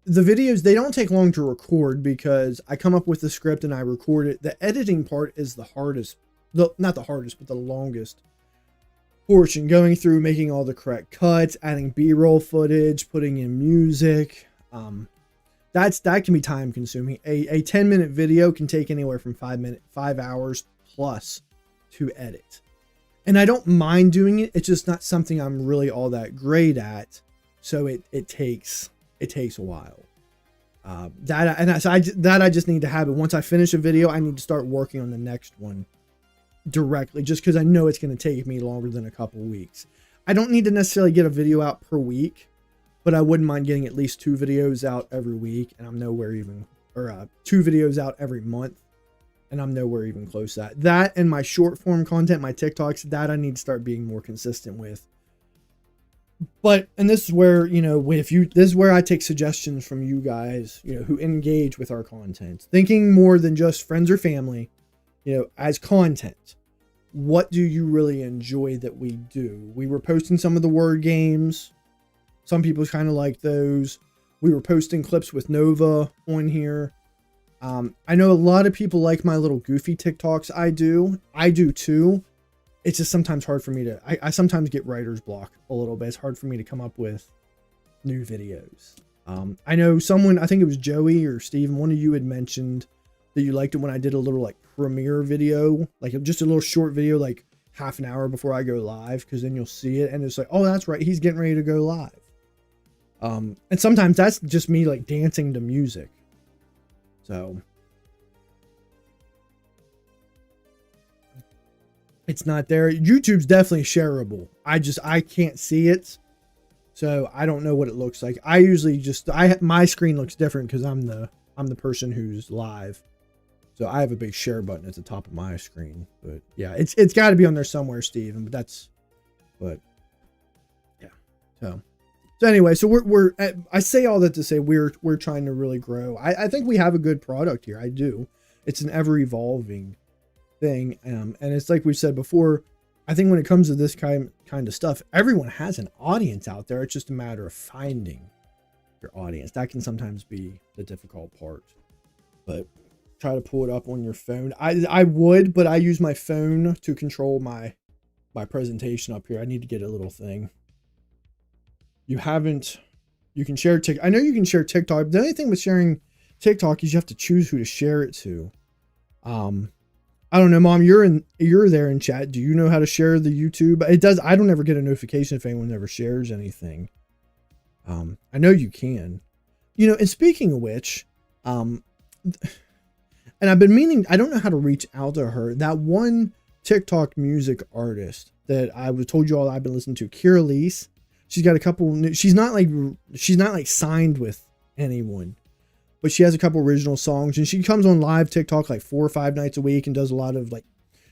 The videos, they don't take long to record because I come up with the script and I record it. The editing part is the hardest, not the hardest, but the longest portion. Going through, making all the correct cuts, adding B-roll footage, putting in music. That can be time consuming. A 10-minute video can take anywhere from 5 hours plus to edit. And I don't mind doing it. It's just not something I'm really all that great at. So it takes a while. I just need to have it. Once I finish a video, I need to start working on the next one directly, just because I know it's going to take me longer than a couple weeks. I don't need to necessarily get a video out per week, but I wouldn't mind getting at least 2 videos out every week, and I'm nowhere even, or 2 videos out every month, and I'm nowhere even close to that. That and my short form content, my TikToks, that I need to start being more consistent with. But, and this is where, this is where I take suggestions from you guys, who engage with our content, thinking more than just friends or family, as content. What do you really enjoy that we do? We were posting some of the word games. Some people kind of like those. We were posting clips with Nova on here. I know a lot of people like my little goofy TikToks. I do too. It's just sometimes hard for me to, I sometimes get writer's block a little bit. It's hard for me to come up with new videos. I know someone, I think it was Joey or Steven, one of you had mentioned that you liked it when I did a little like premiere video, like just a little short video, like half an hour before I go live, because then you'll see it and it's like, oh, that's right, he's getting ready to go live. And sometimes that's just me like dancing to music. So it's not there. YouTube's definitely shareable. I can't see it. So I don't know what it looks like. I usually my screen looks different because I'm the person who's live. So I have a big share button at the top of my screen. But yeah, it's got to be on there somewhere, Steven. But yeah. So anyway, so I say all that to say we're trying to really grow. I think we have a good product here. I do. It's an ever evolving thing. And it's like we've said before, I think when it comes to this kind of stuff, everyone has an audience out there. It's just a matter of finding your audience. That can sometimes be the difficult part. But try to pull it up on your phone. I would, but I use my phone to control my presentation up here. I need to get a little thing. You can share TikTok. I know you can share TikTok, but the only thing with sharing TikTok is you have to choose who to share it to. I don't know, Mom, you're there in chat. Do you know how to share the YouTube? It does. I don't ever get a notification if anyone ever shares anything. I know you can, you know, and speaking of which, and I've been meaning, I don't know how to reach out to her. That one TikTok music artist that I was told you all I've been listening to, Kira Lease. She's got a couple new, she's not like signed with anyone, but she has a couple original songs, and she comes on live TikTok like 4 or 5 nights a week and does a lot of like,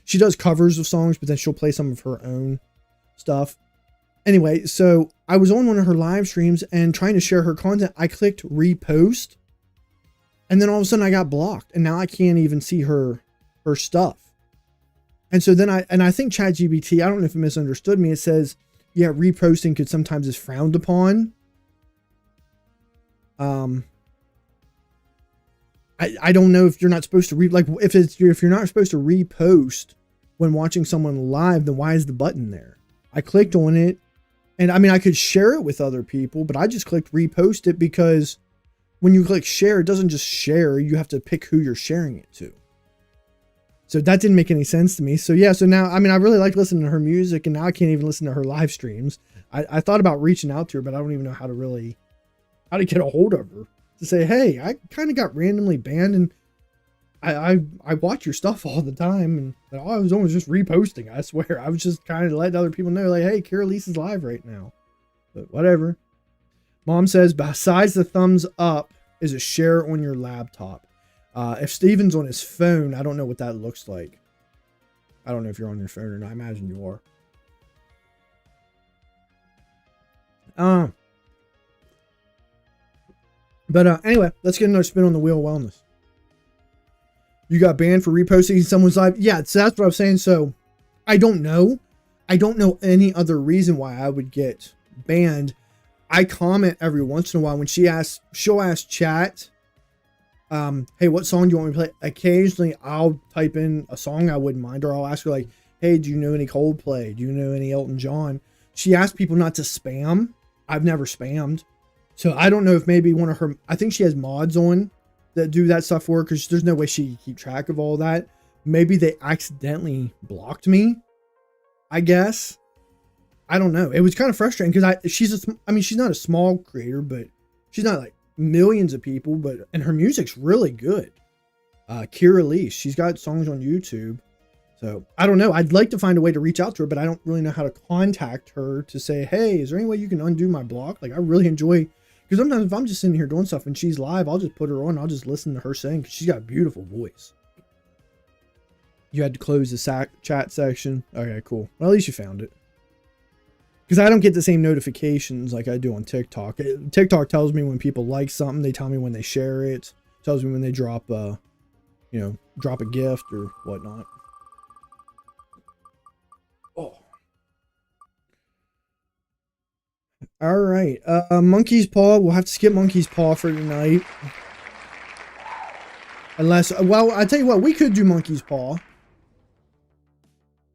she does covers of songs, but then she'll play some of her own stuff. Anyway, so I was on one of her live streams and trying to share her content. I clicked repost, and then all of a sudden I got blocked, and now I can't even see her stuff. And so then I think ChatGPT, I don't know if it misunderstood me. It says, yeah, reposting could sometimes is frowned upon. I don't know if you're not supposed to if you're not supposed to repost when watching someone live, then why is the button there? I clicked on it, and I mean, I could share it with other people, but I just clicked repost it because when you click share, it doesn't just share, you have to pick who you're sharing it to. So that didn't make any sense to me. So yeah, so now, I mean, I really like listening to her music, and now I can't even listen to her live streams. I thought about reaching out to her, but I don't even know how to get a hold of her to say, hey, I kind of got randomly banned, and I watch your stuff all the time, and I was almost just reposting. I swear, I was just kind of letting other people know, like, hey, Kira Lease is live right now. But whatever. Mom says, besides the thumbs up is a share on your laptop. If Steven's on his phone, I don't know what that looks like. I don't know if you're on your phone or not. I imagine you are. But anyway, let's get another spin on the wheel of wellness. You got banned for reposting someone's live. Yeah, so that's what I was saying. So I don't know. I don't know any other reason why I would get banned. I comment every once in a while when she'll ask chat, hey, what song do you want me to play? Occasionally I'll type in a song I wouldn't mind, or I'll ask her like, hey, do you know any Coldplay? Do you know any Elton John? She asked people not to spam. I've never spammed. So I don't know if maybe one of her, I think she has mods on that do that stuff for her, because there's no way she can keep track of all that. Maybe they accidentally blocked me, I guess. I don't know. It was kind of frustrating because she's not a small creator, but she's not like millions of people, and her music's really good. Kira Lease, she's got songs on YouTube. So I don't know. I'd like to find a way to reach out to her, but I don't really know how to contact her to say, hey, is there any way you can undo my block? Like, I really enjoy, because sometimes if I'm just sitting here doing stuff and she's live, I'll just put her on. I'll just listen to her sing, because she's got a beautiful voice. You had to close the chat section. Okay, cool. Well, at least you found it. Because I don't get the same notifications like I do on TikTok. TikTok tells me when people like something. They tell me when they share it. Tells me when they drop a gift or whatnot. Oh. All right. Monkey's Paw. We'll have to skip Monkey's Paw for tonight. Unless, well, I tell you what, we could do Monkey's Paw.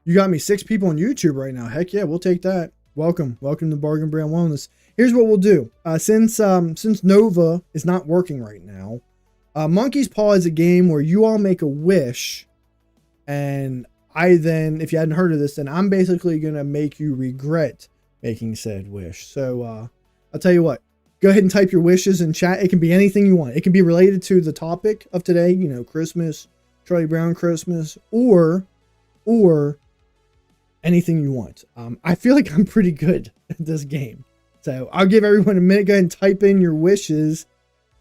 You got me 6 people on YouTube right now. Heck yeah, we'll take that. Welcome to Bargain Brand Wellness. Here's what we'll do. Since Nova is not working right now, Monkey's Paw is a game where you all make a wish, and I then, if you hadn't heard of this, then I'm basically gonna make you regret making said wish. So I'll tell you what. Go ahead and type your wishes in chat. It can be anything you want. It can be related to the topic of today, you know, Christmas, Charlie Brown Christmas, or anything you want. I feel like I'm pretty good at this game. So I'll give everyone a minute. Go ahead and type in your wishes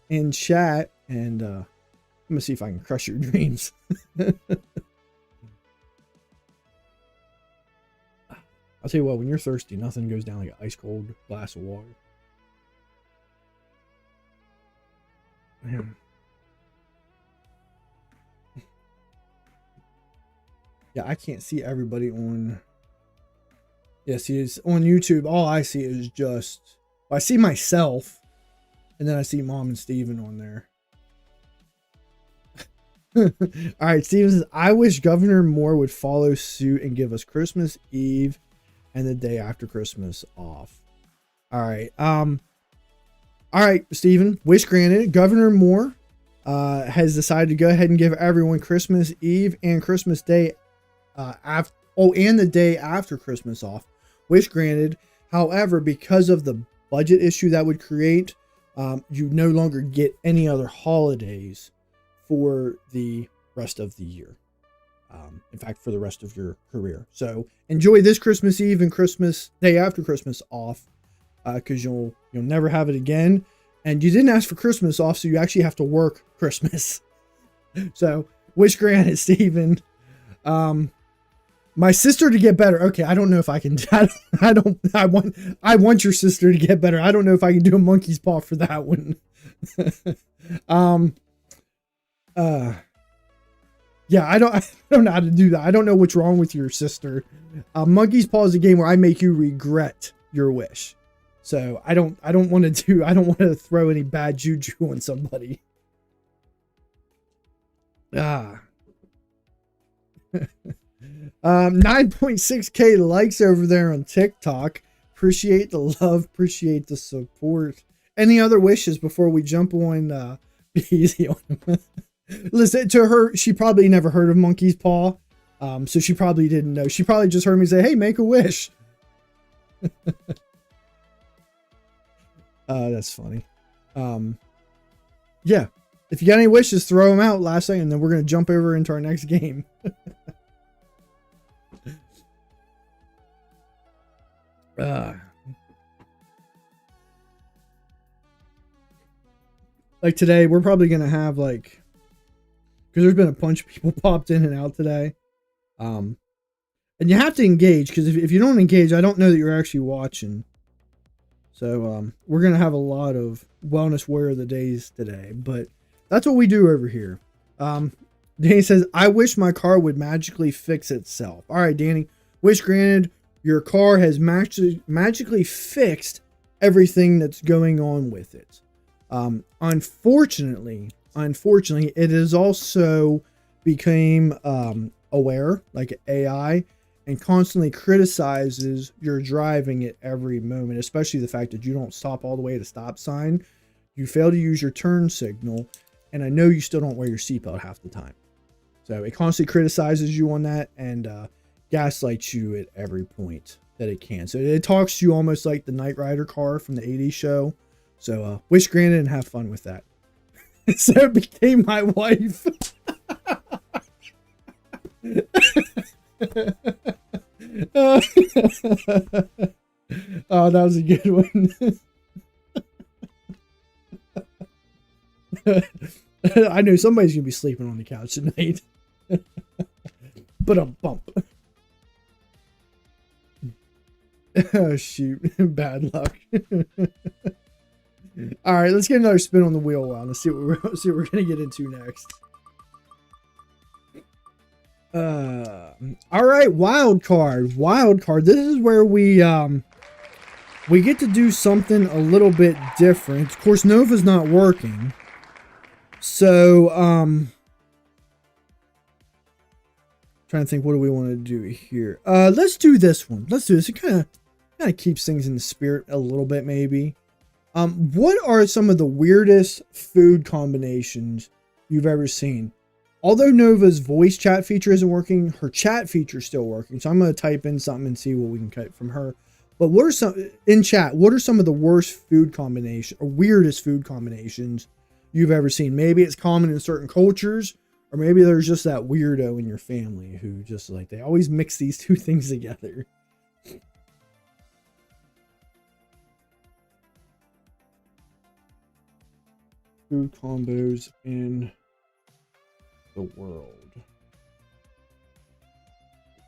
in chat, and I'm gonna see if I can crush your dreams. I'll tell you what, when you're thirsty, nothing goes down like an ice cold glass of water. Man. Yeah, I can't see everybody on. Yeah, see, it's on YouTube. All I see is just, I see myself, and then I see Mom and Steven on there. All right, Steven says, I wish Governor Moore would follow suit and give us Christmas Eve and the day after Christmas off. All right, Steven, wish granted. Governor Moore, has decided to go ahead and give everyone Christmas Eve and Christmas Day and the day after Christmas off. Wish granted. However, because of the budget issue that would create, you no longer get any other holidays for the rest of the year. In fact, for the rest of your career. So enjoy this Christmas Eve and Christmas Day after Christmas off, because you'll never have it again. And you didn't ask for Christmas off, so you actually have to work Christmas. So wish granted, Steven. My sister to get better. Okay, I don't know if I can. I want your sister to get better. I don't know if I can do a monkey's paw for that one. Yeah, I don't know how to do that. I don't know what's wrong with your sister. Monkey's Paw is a game where I make you regret your wish. So I don't want to throw any bad juju on somebody. 9.6K likes over there on TikTok. Appreciate the love, appreciate the support. Any other wishes before we jump on Be Easy on him? Listen to her, she probably never heard of Monkey's Paw. So she probably didn't know. She probably just heard me say, hey, make a wish. That's funny. Yeah. If you got any wishes, throw them out last second, and then we're going to jump over into our next game. Like today, we're probably going to have like, because there's been a bunch of people popped in and out today. And you have to engage, because if you don't engage, I don't know that you're actually watching. So we're going to have a lot of Wellness Warrior of the Days today, but that's what we do over here. Danny says, I wish my car would magically fix itself. All right, Danny, wish granted. Your car has magically fixed everything that's going on with it. Unfortunately, it has also became aware, like AI, and constantly criticizes your driving at every moment, especially the fact that you don't stop all the way at a stop sign. You fail to use your turn signal, and I know you still don't wear your seatbelt half the time. So it constantly criticizes you on that and gaslights you at every point that it can. So it talks to you almost like the Knight Rider car from the 80s show. So wish granted and have fun with that. So it became my wife. Oh, that was a good one. I know somebody's gonna be sleeping on the couch tonight. But a bump. Oh shoot, bad luck. All right, let's get another spin on the wheel round. Let's see what we're gonna get into next. All right, wild card. This is where we get to do something a little bit different. Of course, Nova's not working, so trying to think, what do we want to do here? Let's do this one. Let's do this. It kind of keeps things in the spirit a little bit, maybe. What are some of the weirdest food combinations you've ever seen? Although Nova's voice chat feature isn't working, her chat feature is still working. So I'm going to type in something and see what we can cut from her. But what are some of the worst food combinations or weirdest food combinations you've ever seen? Maybe it's common in certain cultures, or maybe there's just that weirdo in your family who just like, they always mix these two things together. Food combos in the world.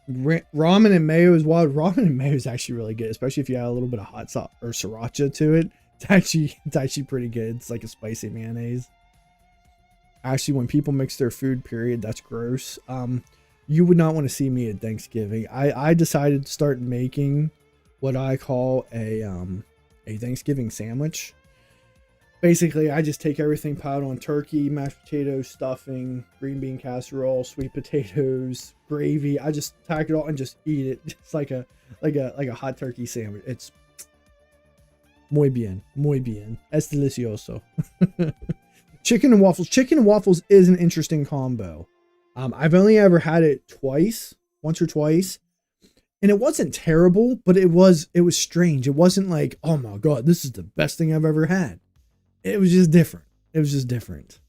Ramen and mayo is wild. Ramen and mayo is actually really good, especially if you add a little bit of hot sauce or sriracha to it. It's actually pretty good. It's like a spicy mayonnaise. Actually, when people mix their food, period, that's gross. You would not want to see me at Thanksgiving. I decided to start making what I call a Thanksgiving sandwich. Basically, I just take everything piled on: turkey, mashed potatoes, stuffing, green bean casserole, sweet potatoes, gravy. I just tack it all and just eat it. It's like a hot turkey sandwich. It's muy bien. Es delicioso. Chicken and waffles. Chicken and waffles is an interesting combo. I've only ever had it twice, once or twice, and it wasn't terrible, but it was strange. It wasn't like, oh my God, this is the best thing I've ever had. It was just different. It was just different.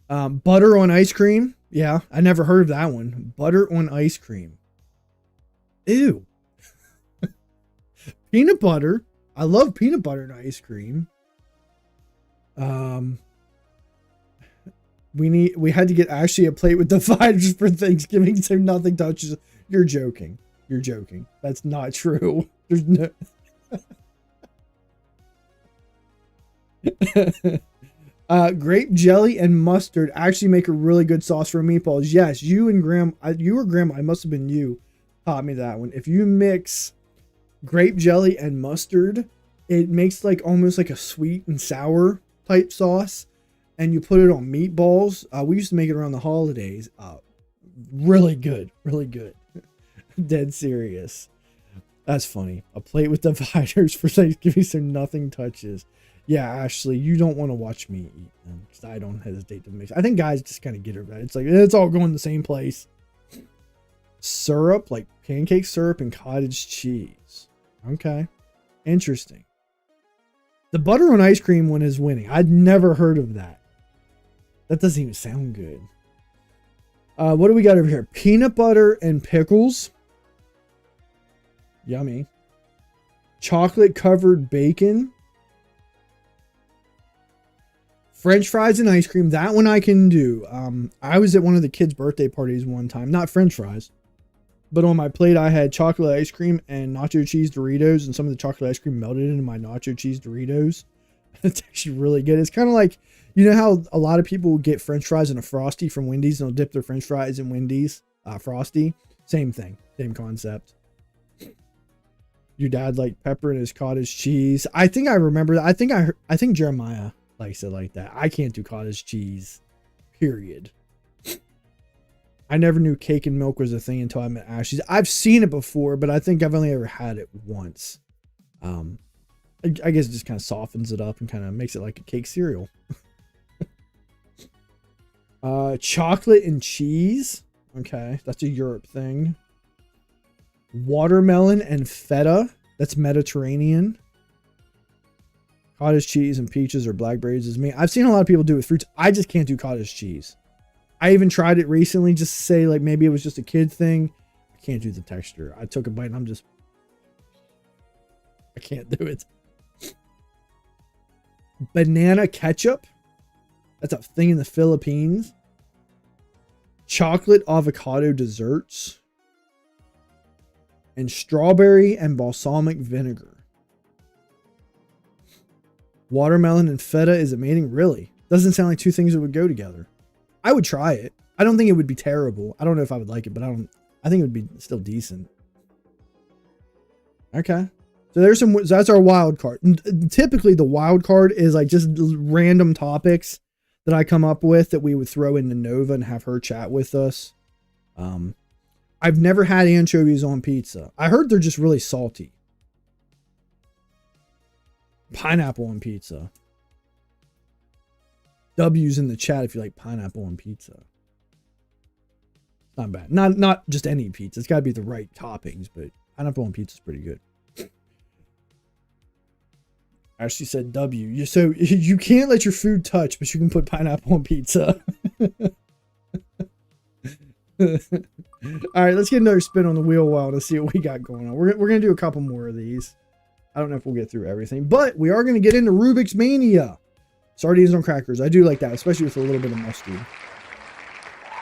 Butter on ice cream. Yeah, I never heard of that one. Butter on ice cream. Ew. Peanut butter. I love peanut butter and ice cream. We had to get Ashley a plate with dividers for Thanksgiving so nothing touches. You're joking. You're joking. That's not true. There's no. Grape jelly and mustard actually make a really good sauce for meatballs. Yes, you or Grandma, it must have been you, taught me that one. If you mix grape jelly and mustard, it makes like almost like a sweet and sour type sauce, and you put it on meatballs. We used to make it around the holidays. Really good, really good. Dead serious. That's funny. A plate with dividers for Thanksgiving so nothing touches. Yeah, Ashley, you don't want to watch me eat them because I don't hesitate to mix. I think guys just kind of get it right. It's like, it's all going the same place. Syrup, like pancake syrup and cottage cheese. Okay. Interesting. The butter on ice cream one is winning. I'd never heard of that. That doesn't even sound good. What do we got over here? Peanut butter and pickles. Yummy. Chocolate covered bacon. French fries and ice cream. That one I can do. I was at one of the kids' birthday parties one time. Not French fries. But on my plate, I had chocolate ice cream and nacho cheese Doritos. And some of the chocolate ice cream melted into my nacho cheese Doritos. It's actually really good. It's kind of like, you know how a lot of people get French fries in a Frosty from Wendy's. And they'll dip their French fries in Wendy's Frosty. Same thing. Same concept. Your dad liked pepper in his cottage cheese. I think I remember that. I think Jeremiah likes it like that. I can't do cottage cheese, period. I never knew cake and milk was a thing until I met Ashley. I've seen it before, but I think I've only ever had it once. I guess it just kind of softens it up and kind of makes it like a cake cereal. Chocolate and cheese. Okay, that's a Europe thing. Watermelon and feta. That's Mediterranean. Cottage cheese and peaches or blackberries is me. I've seen a lot of people do it with fruits. I just can't do cottage cheese. I even tried it recently just to say like maybe it was just a kid thing. I can't do the texture. I took a bite and I can't do it. Banana ketchup. That's a thing in the Philippines. Chocolate avocado desserts. And strawberry and balsamic vinegar. Watermelon and feta is amazing. Really? Doesn't sound like two things that would go together. I would try it. I don't think it would be terrible. I don't know if I would like it, but I think it would be still decent. Okay. So that's our wild card. Typically the wild card is like just random topics that I come up with that we would throw into Nova and have her chat with us. I've never had anchovies on pizza. I heard they're just really salty. Pineapple on pizza. W's in the chat if you like pineapple on pizza. Not bad. Not just any pizza. It's got to be the right toppings, but pineapple on pizza is pretty good. Ashley said W. So you can't let your food touch, but you can put pineapple on pizza. All right, let's get another spin on the wheel while to see what we got going on. We're going to do a couple more of these. I don't know if we'll get through everything, but we are going to get into Rubik's Mania. Sardines on crackers. I do like that, especially with a little bit of mustard.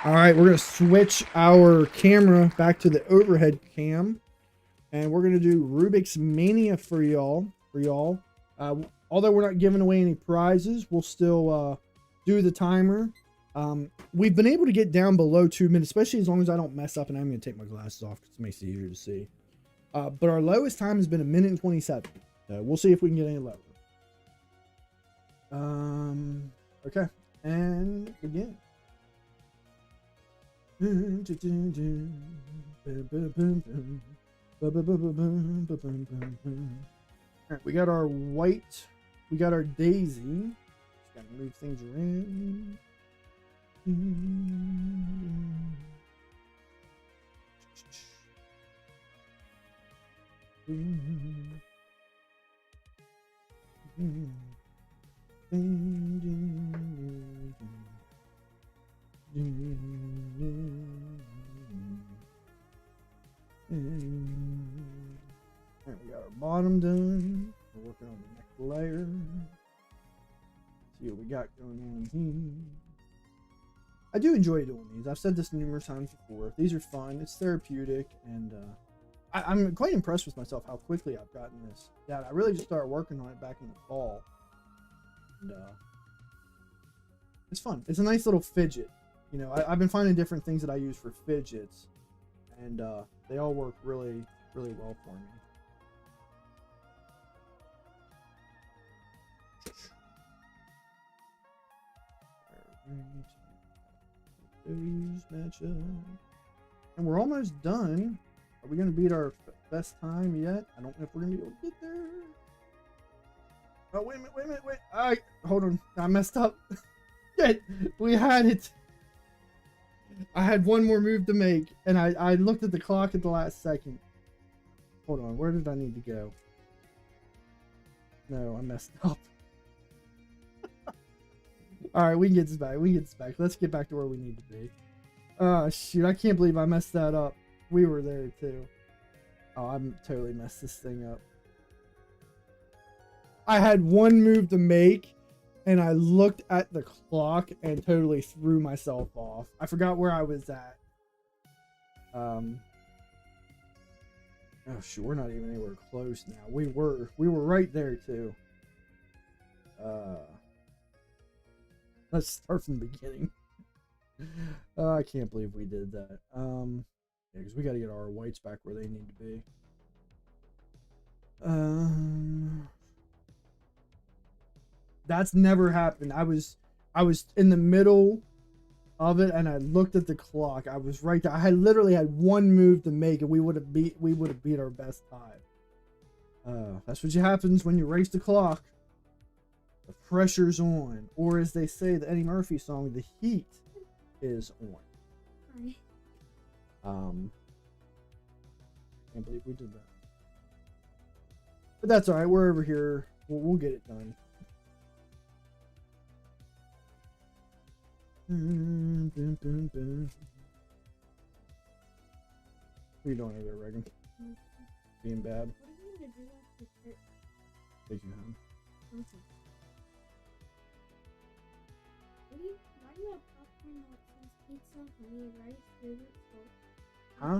All right, we're going to switch our camera back to the overhead cam. And we're going to do Rubik's Mania for y'all. Although we're not giving away any prizes, we'll still do the timer. We've been able to get down below 2 minutes, especially as long as I don't mess up, and I'm going to take my glasses off because it makes it easier to see. But our lowest time has been 1 minute and 27. We'll see if we can get any lower. Okay, and begin. All right, we got our white, we got our daisy. Just gotta move things around. Alright, we got our bottom done. We're working on the next layer. See what we got going on here. I do enjoy doing these. I've said this numerous times before. These are fun. It's therapeutic, and I'm quite impressed with myself how quickly I've gotten this. Yeah, I really just started working on it back in the fall. And it's fun. It's a nice little fidget. You know, I've been finding different things that I use for fidgets, and they all work really, really well for me. Those match up. And we're almost done. Are we going to beat our best time yet? I don't know if we're going to be able to get there. Oh, wait a minute, wait. Hold on. I messed up. Shit, we had it. I had one more move to make, and I looked at the clock at the last second. Hold on, where did I need to go? No, I messed up. Alright, we can get this back. Let's get back to where we need to be. Oh, shoot, I can't believe I messed that up. We were there, too. Oh, I'm totally messed this thing up. I had one move to make, and I looked at the clock and totally threw myself off. I forgot where I was at. Oh shoot, we're not even anywhere close now. We were right there too. Let's start from the beginning. I can't believe we did that. Yeah, because we got to get our whites back where they need to be. That's never happened. I was in the middle of it, and I looked at the clock. I was right there. I literally had one move to make, and we would have beat our best time. That's what happens when you race the clock. The pressure's on, or as they say, the Eddie Murphy song, the heat is on. Can't believe we did that. But that's all right. We're over here. We'll get it done. What are you doing over there, Reagan? Being bad? What are you going to do after church? Take you home. Okay. Why do you have popcorn that says pizza, honey, rice, yogurt, salt? Huh? Why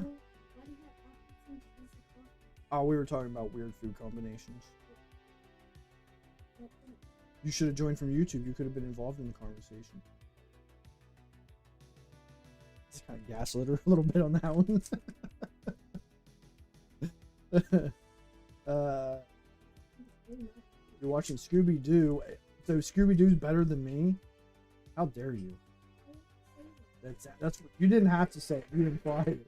do you have apples and cheese and coffee? Oh, we were talking about weird food combinations. You should have joined from YouTube. You could have been involved in the conversation. Just kind of gaslit her a little bit on that one. You're watching Scooby-Doo. So Scooby-Doo's better than me? How dare you? That's what you didn't have to say it. You implied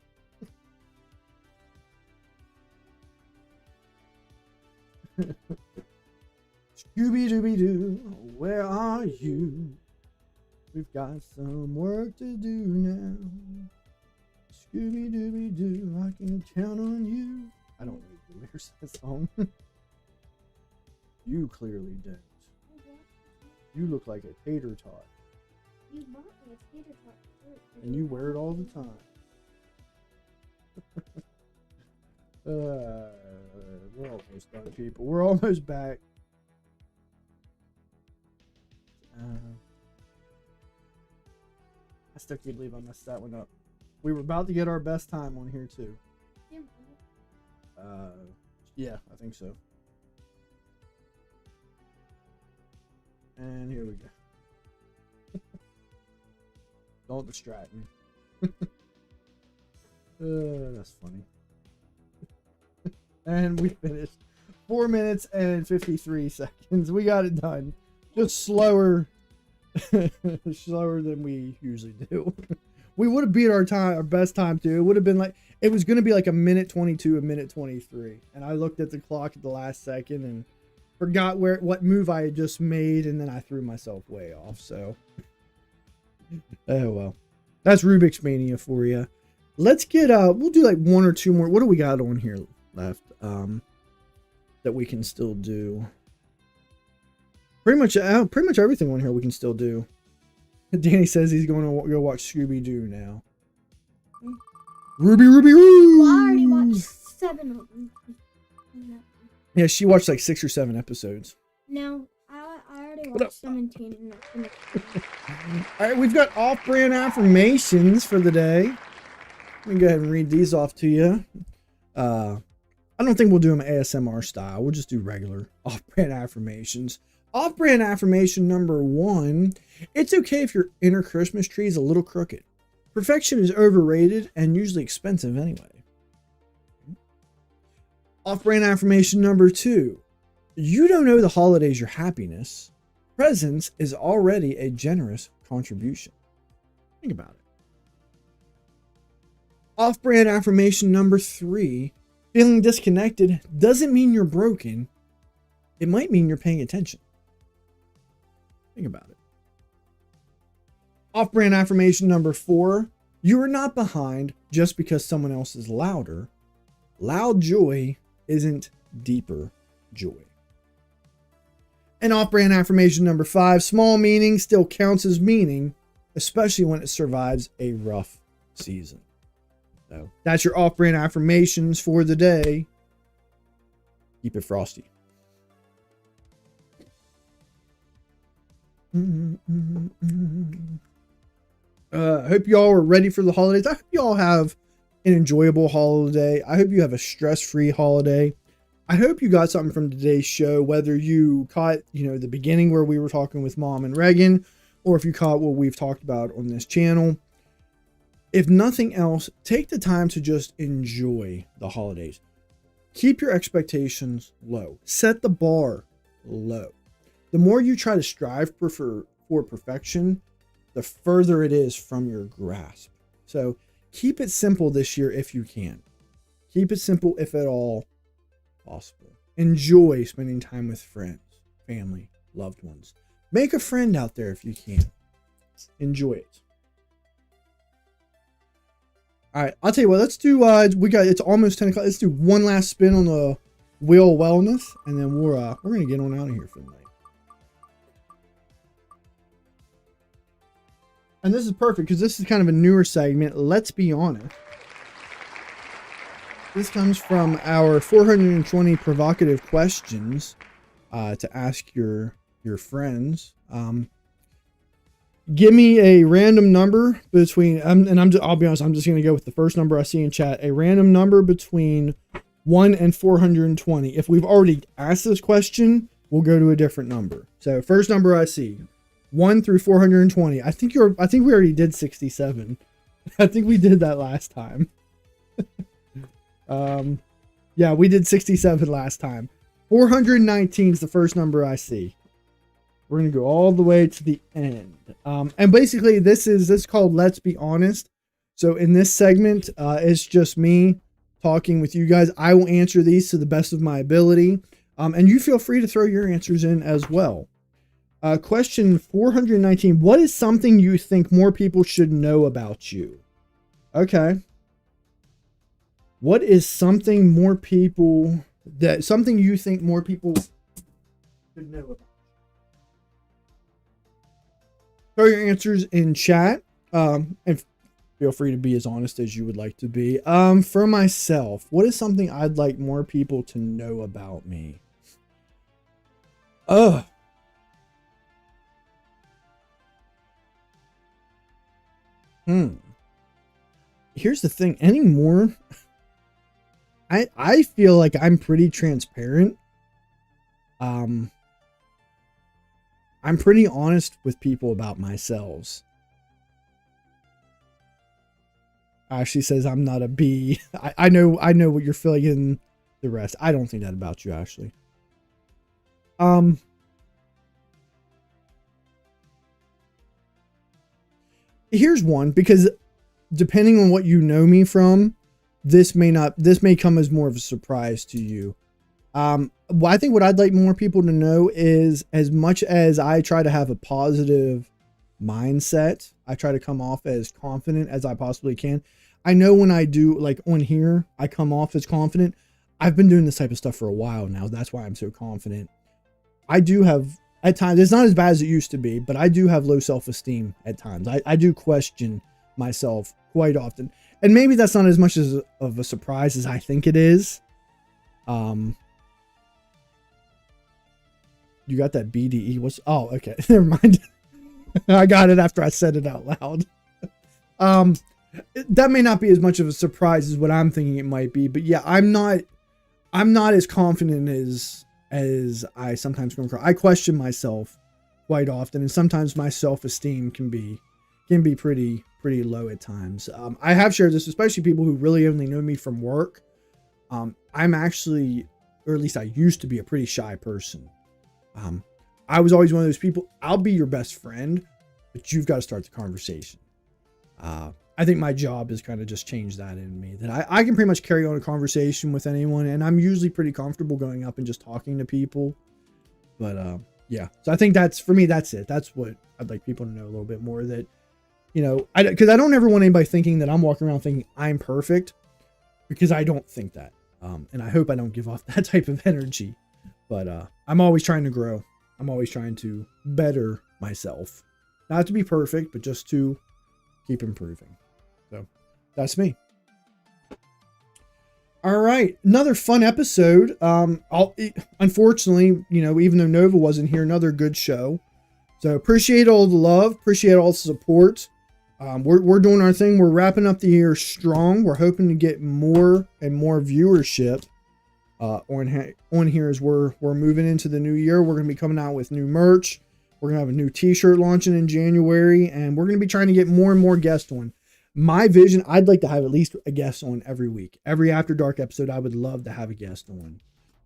it. Scooby-Dooby-Doo, where are you? We've got some work to do now. Scooby-Dooby-Doo, I can count on you. I don't know the lyrics to this song. You clearly don't. You look like a tater tot. You bought me a tater tot shirt. And you wear it all the time. We're almost done, people. We're almost back. I still can't believe I messed that one up. We were about to get our best time on here too. Yeah, I think so. And here we go. Don't distract me. That's funny. And we finished. 4 minutes and 53 seconds. We got it done. Just slower. Slower than we usually do. We would have beat our best time too. It would have been like, it was going to be like a minute 22, a minute 23. And I looked at the clock at the last second and forgot what move I had just made, and then I threw myself way off. So, oh well, that's Rubik's Mania for you. Let's get we'll do like one or two more. What do we got on here left? That we can still do. Pretty much everything on here we can still do. Danny says he's going to go watch Scooby-Doo now. Ruby Roo! Well, I already watched 7 of them. Yeah, she watched like 6 or 7 episodes. No, I already What up? watched 17 and not finished. All right, we've got off-brand affirmations for the day. Let me go ahead and read these off to you. I don't think we'll do them ASMR style. We'll just do regular off-brand affirmations. Off-brand affirmation number 1. It's okay if your inner Christmas tree is a little crooked. Perfection is overrated and usually expensive anyway. Off-brand affirmation number 2. You don't owe the holidays your happiness. Presence is already a generous contribution. Think about it. Off-brand affirmation number 3. Feeling disconnected doesn't mean you're broken. It might mean you're paying attention. Think about it. Off-brand affirmation number 4. You are not behind just because someone else is louder. Loud joy isn't deeper joy. And off-brand affirmation number 5. Small meaning still counts as meaning, especially when it survives a rough season. So that's your off-brand affirmations for the day. Keep it frosty. I hope y'all are ready for the holidays. I hope y'all have an enjoyable holiday. I hope you have a stress-free holiday. I hope you got something from today's show, whether you caught, the beginning where we were talking with Mom and Reagan, or if you caught what we've talked about on this channel. If nothing else, take the time to just enjoy the holidays. Keep your expectations low. Set the bar low. The more you try to strive for perfection, the further it is from your grasp. So keep it simple this year if you can. Keep it simple if at all possible. Enjoy spending time with friends, family, loved ones. Make a friend out there if you can. Enjoy it. All right, I'll tell you what, let's do, it's almost 10 o'clock. Let's do one last spin on the wheel of wellness, and then we're going to get on out of here for the night. And this is perfect because this is kind of a newer segment. Let's be honest. This comes from our 420 provocative questions to ask your friends. Give me a random number between, I'll be honest, I'm just going to go with the first number I see in chat. A random number between 1 and 420. If we've already asked this question, we'll go to a different number. So first number I see, 1 through 420. I think we already did 67. I think we did that last time. Yeah, we did 67 last time. 419 is the first number I see. We're going to go all the way to the end. And basically this is called Let's Be Honest. So in this segment, it's just me talking with you guys. I will answer these to the best of my ability. And you feel free to throw your answers in as well. Question 419. What is something you think more people should know about you? Okay. What is something something you think more people should know about? Throw your answers in chat. And feel free to be as honest as you would like to be. For myself, what is something I'd like more people to know about me? Here's the thing. Anymore, I feel like I'm pretty transparent. I'm pretty honest with people about myself. Ashley says I'm not a B. I know what you're feeling in the rest. I don't think that about you, Ashley. Here's one, because depending on what you know me from, this may come as more of a surprise to you. Well, I think what I'd like more people to know is, as much as I try to have a positive mindset, I try to come off as confident as I possibly can. I know when I do, like on here, I come off as confident. I've been doing this type of stuff for a while now. That's why I'm so confident. I do have, at times, it's not as bad as it used to be, but I do have low self-esteem at times. I do question myself quite often. And maybe that's not as much as of a surprise as I think it is. You got that BDE? Oh, okay. Never mind. I got it after I said it out loud. That may not be as much of a surprise as what I'm thinking it might be, but yeah, I'm not as confident as I sometimes come across. I question myself quite often, and sometimes my self-esteem can be pretty low at times. I have shared this, especially people who really only know me from work. I'm actually, or at least I used to be, a pretty shy person. I was always one of those people, I'll be your best friend, but you've got to start the conversation. I think my job has kind of just changed that in me, that I can pretty much carry on a conversation with anyone, and I'm usually pretty comfortable going up and just talking to people. But yeah, so I think that's, for me, that's it. That's what I'd like people to know a little bit more, that, you know, because I don't ever want anybody thinking that I'm walking around thinking I'm perfect, because I don't think that. And I hope I don't give off that type of energy. But I'm always trying to grow. I'm always trying to better myself. Not to be perfect, but just to keep improving. So that's me. All right. Another fun episode. Unfortunately, you know, even though Nova wasn't here, another good show. So appreciate all the love. Appreciate all the support. We're doing our thing. We're wrapping up the year strong. We're hoping to get more and more viewership on here as we're moving into the new year. We're going to be coming out with new merch. We're going to have a new t-shirt launching in January, and we're going to be trying to get more and more guests on. My vision, I'd like to have at least a guest on every week. Every After Dark episode, I would love to have a guest on.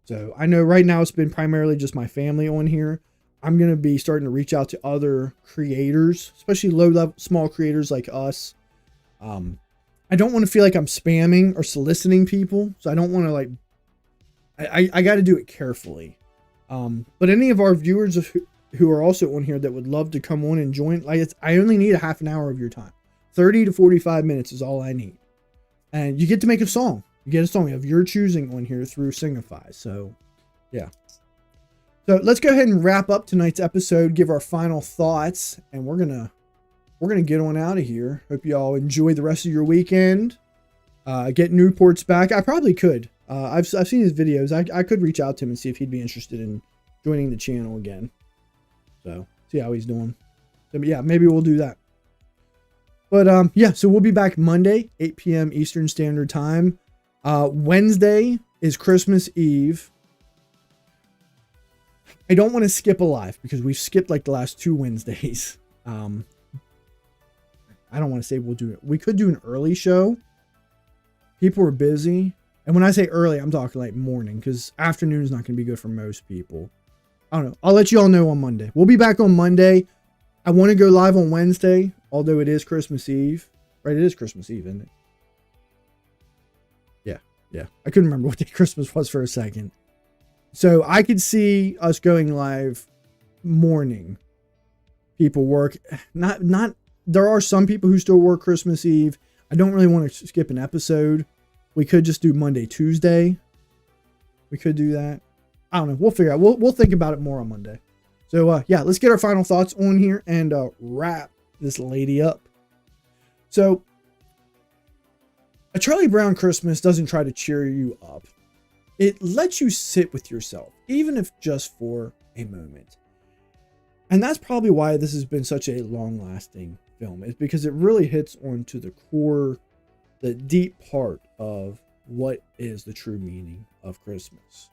So I know right now it's been primarily just my family on here. I'm going to be starting to reach out to other creators, especially low-level, small creators like us. I don't want to feel like I'm spamming or soliciting people, so I don't want to, like, I got to do it carefully. But any of our viewers who are also on here that would love to come on and join, like, I only need a half an hour of your time. 30 to 45 minutes is all I need. And you get to make a song. You get a song of your choosing on here through Singify. So, yeah. So let's go ahead and wrap up tonight's episode, give our final thoughts, and we're gonna get on out of here. Hope you all enjoy the rest of your weekend. Get Newport's back. I probably could. I've seen his videos. I could reach out to him and see if he'd be interested in joining the channel again. So see how he's doing. So, yeah, maybe we'll do that. But yeah, so we'll be back Monday, 8 p.m. Eastern Standard Time. Wednesday is Christmas Eve. I don't want to skip a live because we've skipped like the last 2 Wednesdays. I don't want to say we'll do it. We could do an early show. People are busy. And when I say early, I'm talking like morning, because afternoon is not going to be good for most people. I don't know. I'll let you all know on Monday. We'll be back on Monday. I want to go live on Wednesday, although it is Christmas Eve. Right? It is Christmas Eve, isn't it? Yeah. I couldn't remember what day Christmas was for a second. So I could see us going live morning. People work. Not. There are some people who still work Christmas Eve. I don't really want to skip an episode. We could just do Monday, Tuesday. We could do that. I don't know. We'll figure out. We'll think about it more on Monday. So yeah, let's get our final thoughts on here and wrap this lady up. So a Charlie Brown Christmas doesn't try to cheer you up. It lets you sit with yourself, even if just for a moment. And that's probably why this has been such a long-lasting film, is because it really hits onto the core, the deep part of what is the true meaning of Christmas.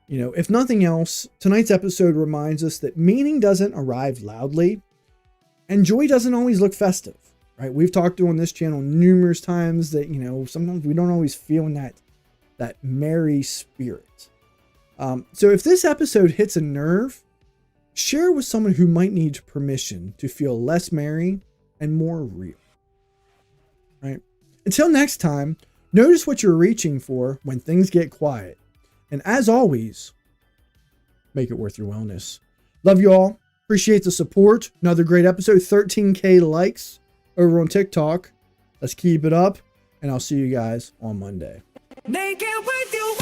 You know, if nothing else, tonight's episode reminds us that meaning doesn't arrive loudly, and joy doesn't always look festive, right? We've talked on this channel numerous times that, you know, sometimes we don't always feel in that merry spirit. So if this episode hits a nerve, share it with someone who might need permission to feel less merry and more real. Right? Until next time, notice what you're reaching for when things get quiet, And as always, make it worth your wellness. Love you all. Appreciate the support. Another great episode. 13K likes over on TikTok. Let's keep it up. And I'll see you guys on Monday. Make it with you.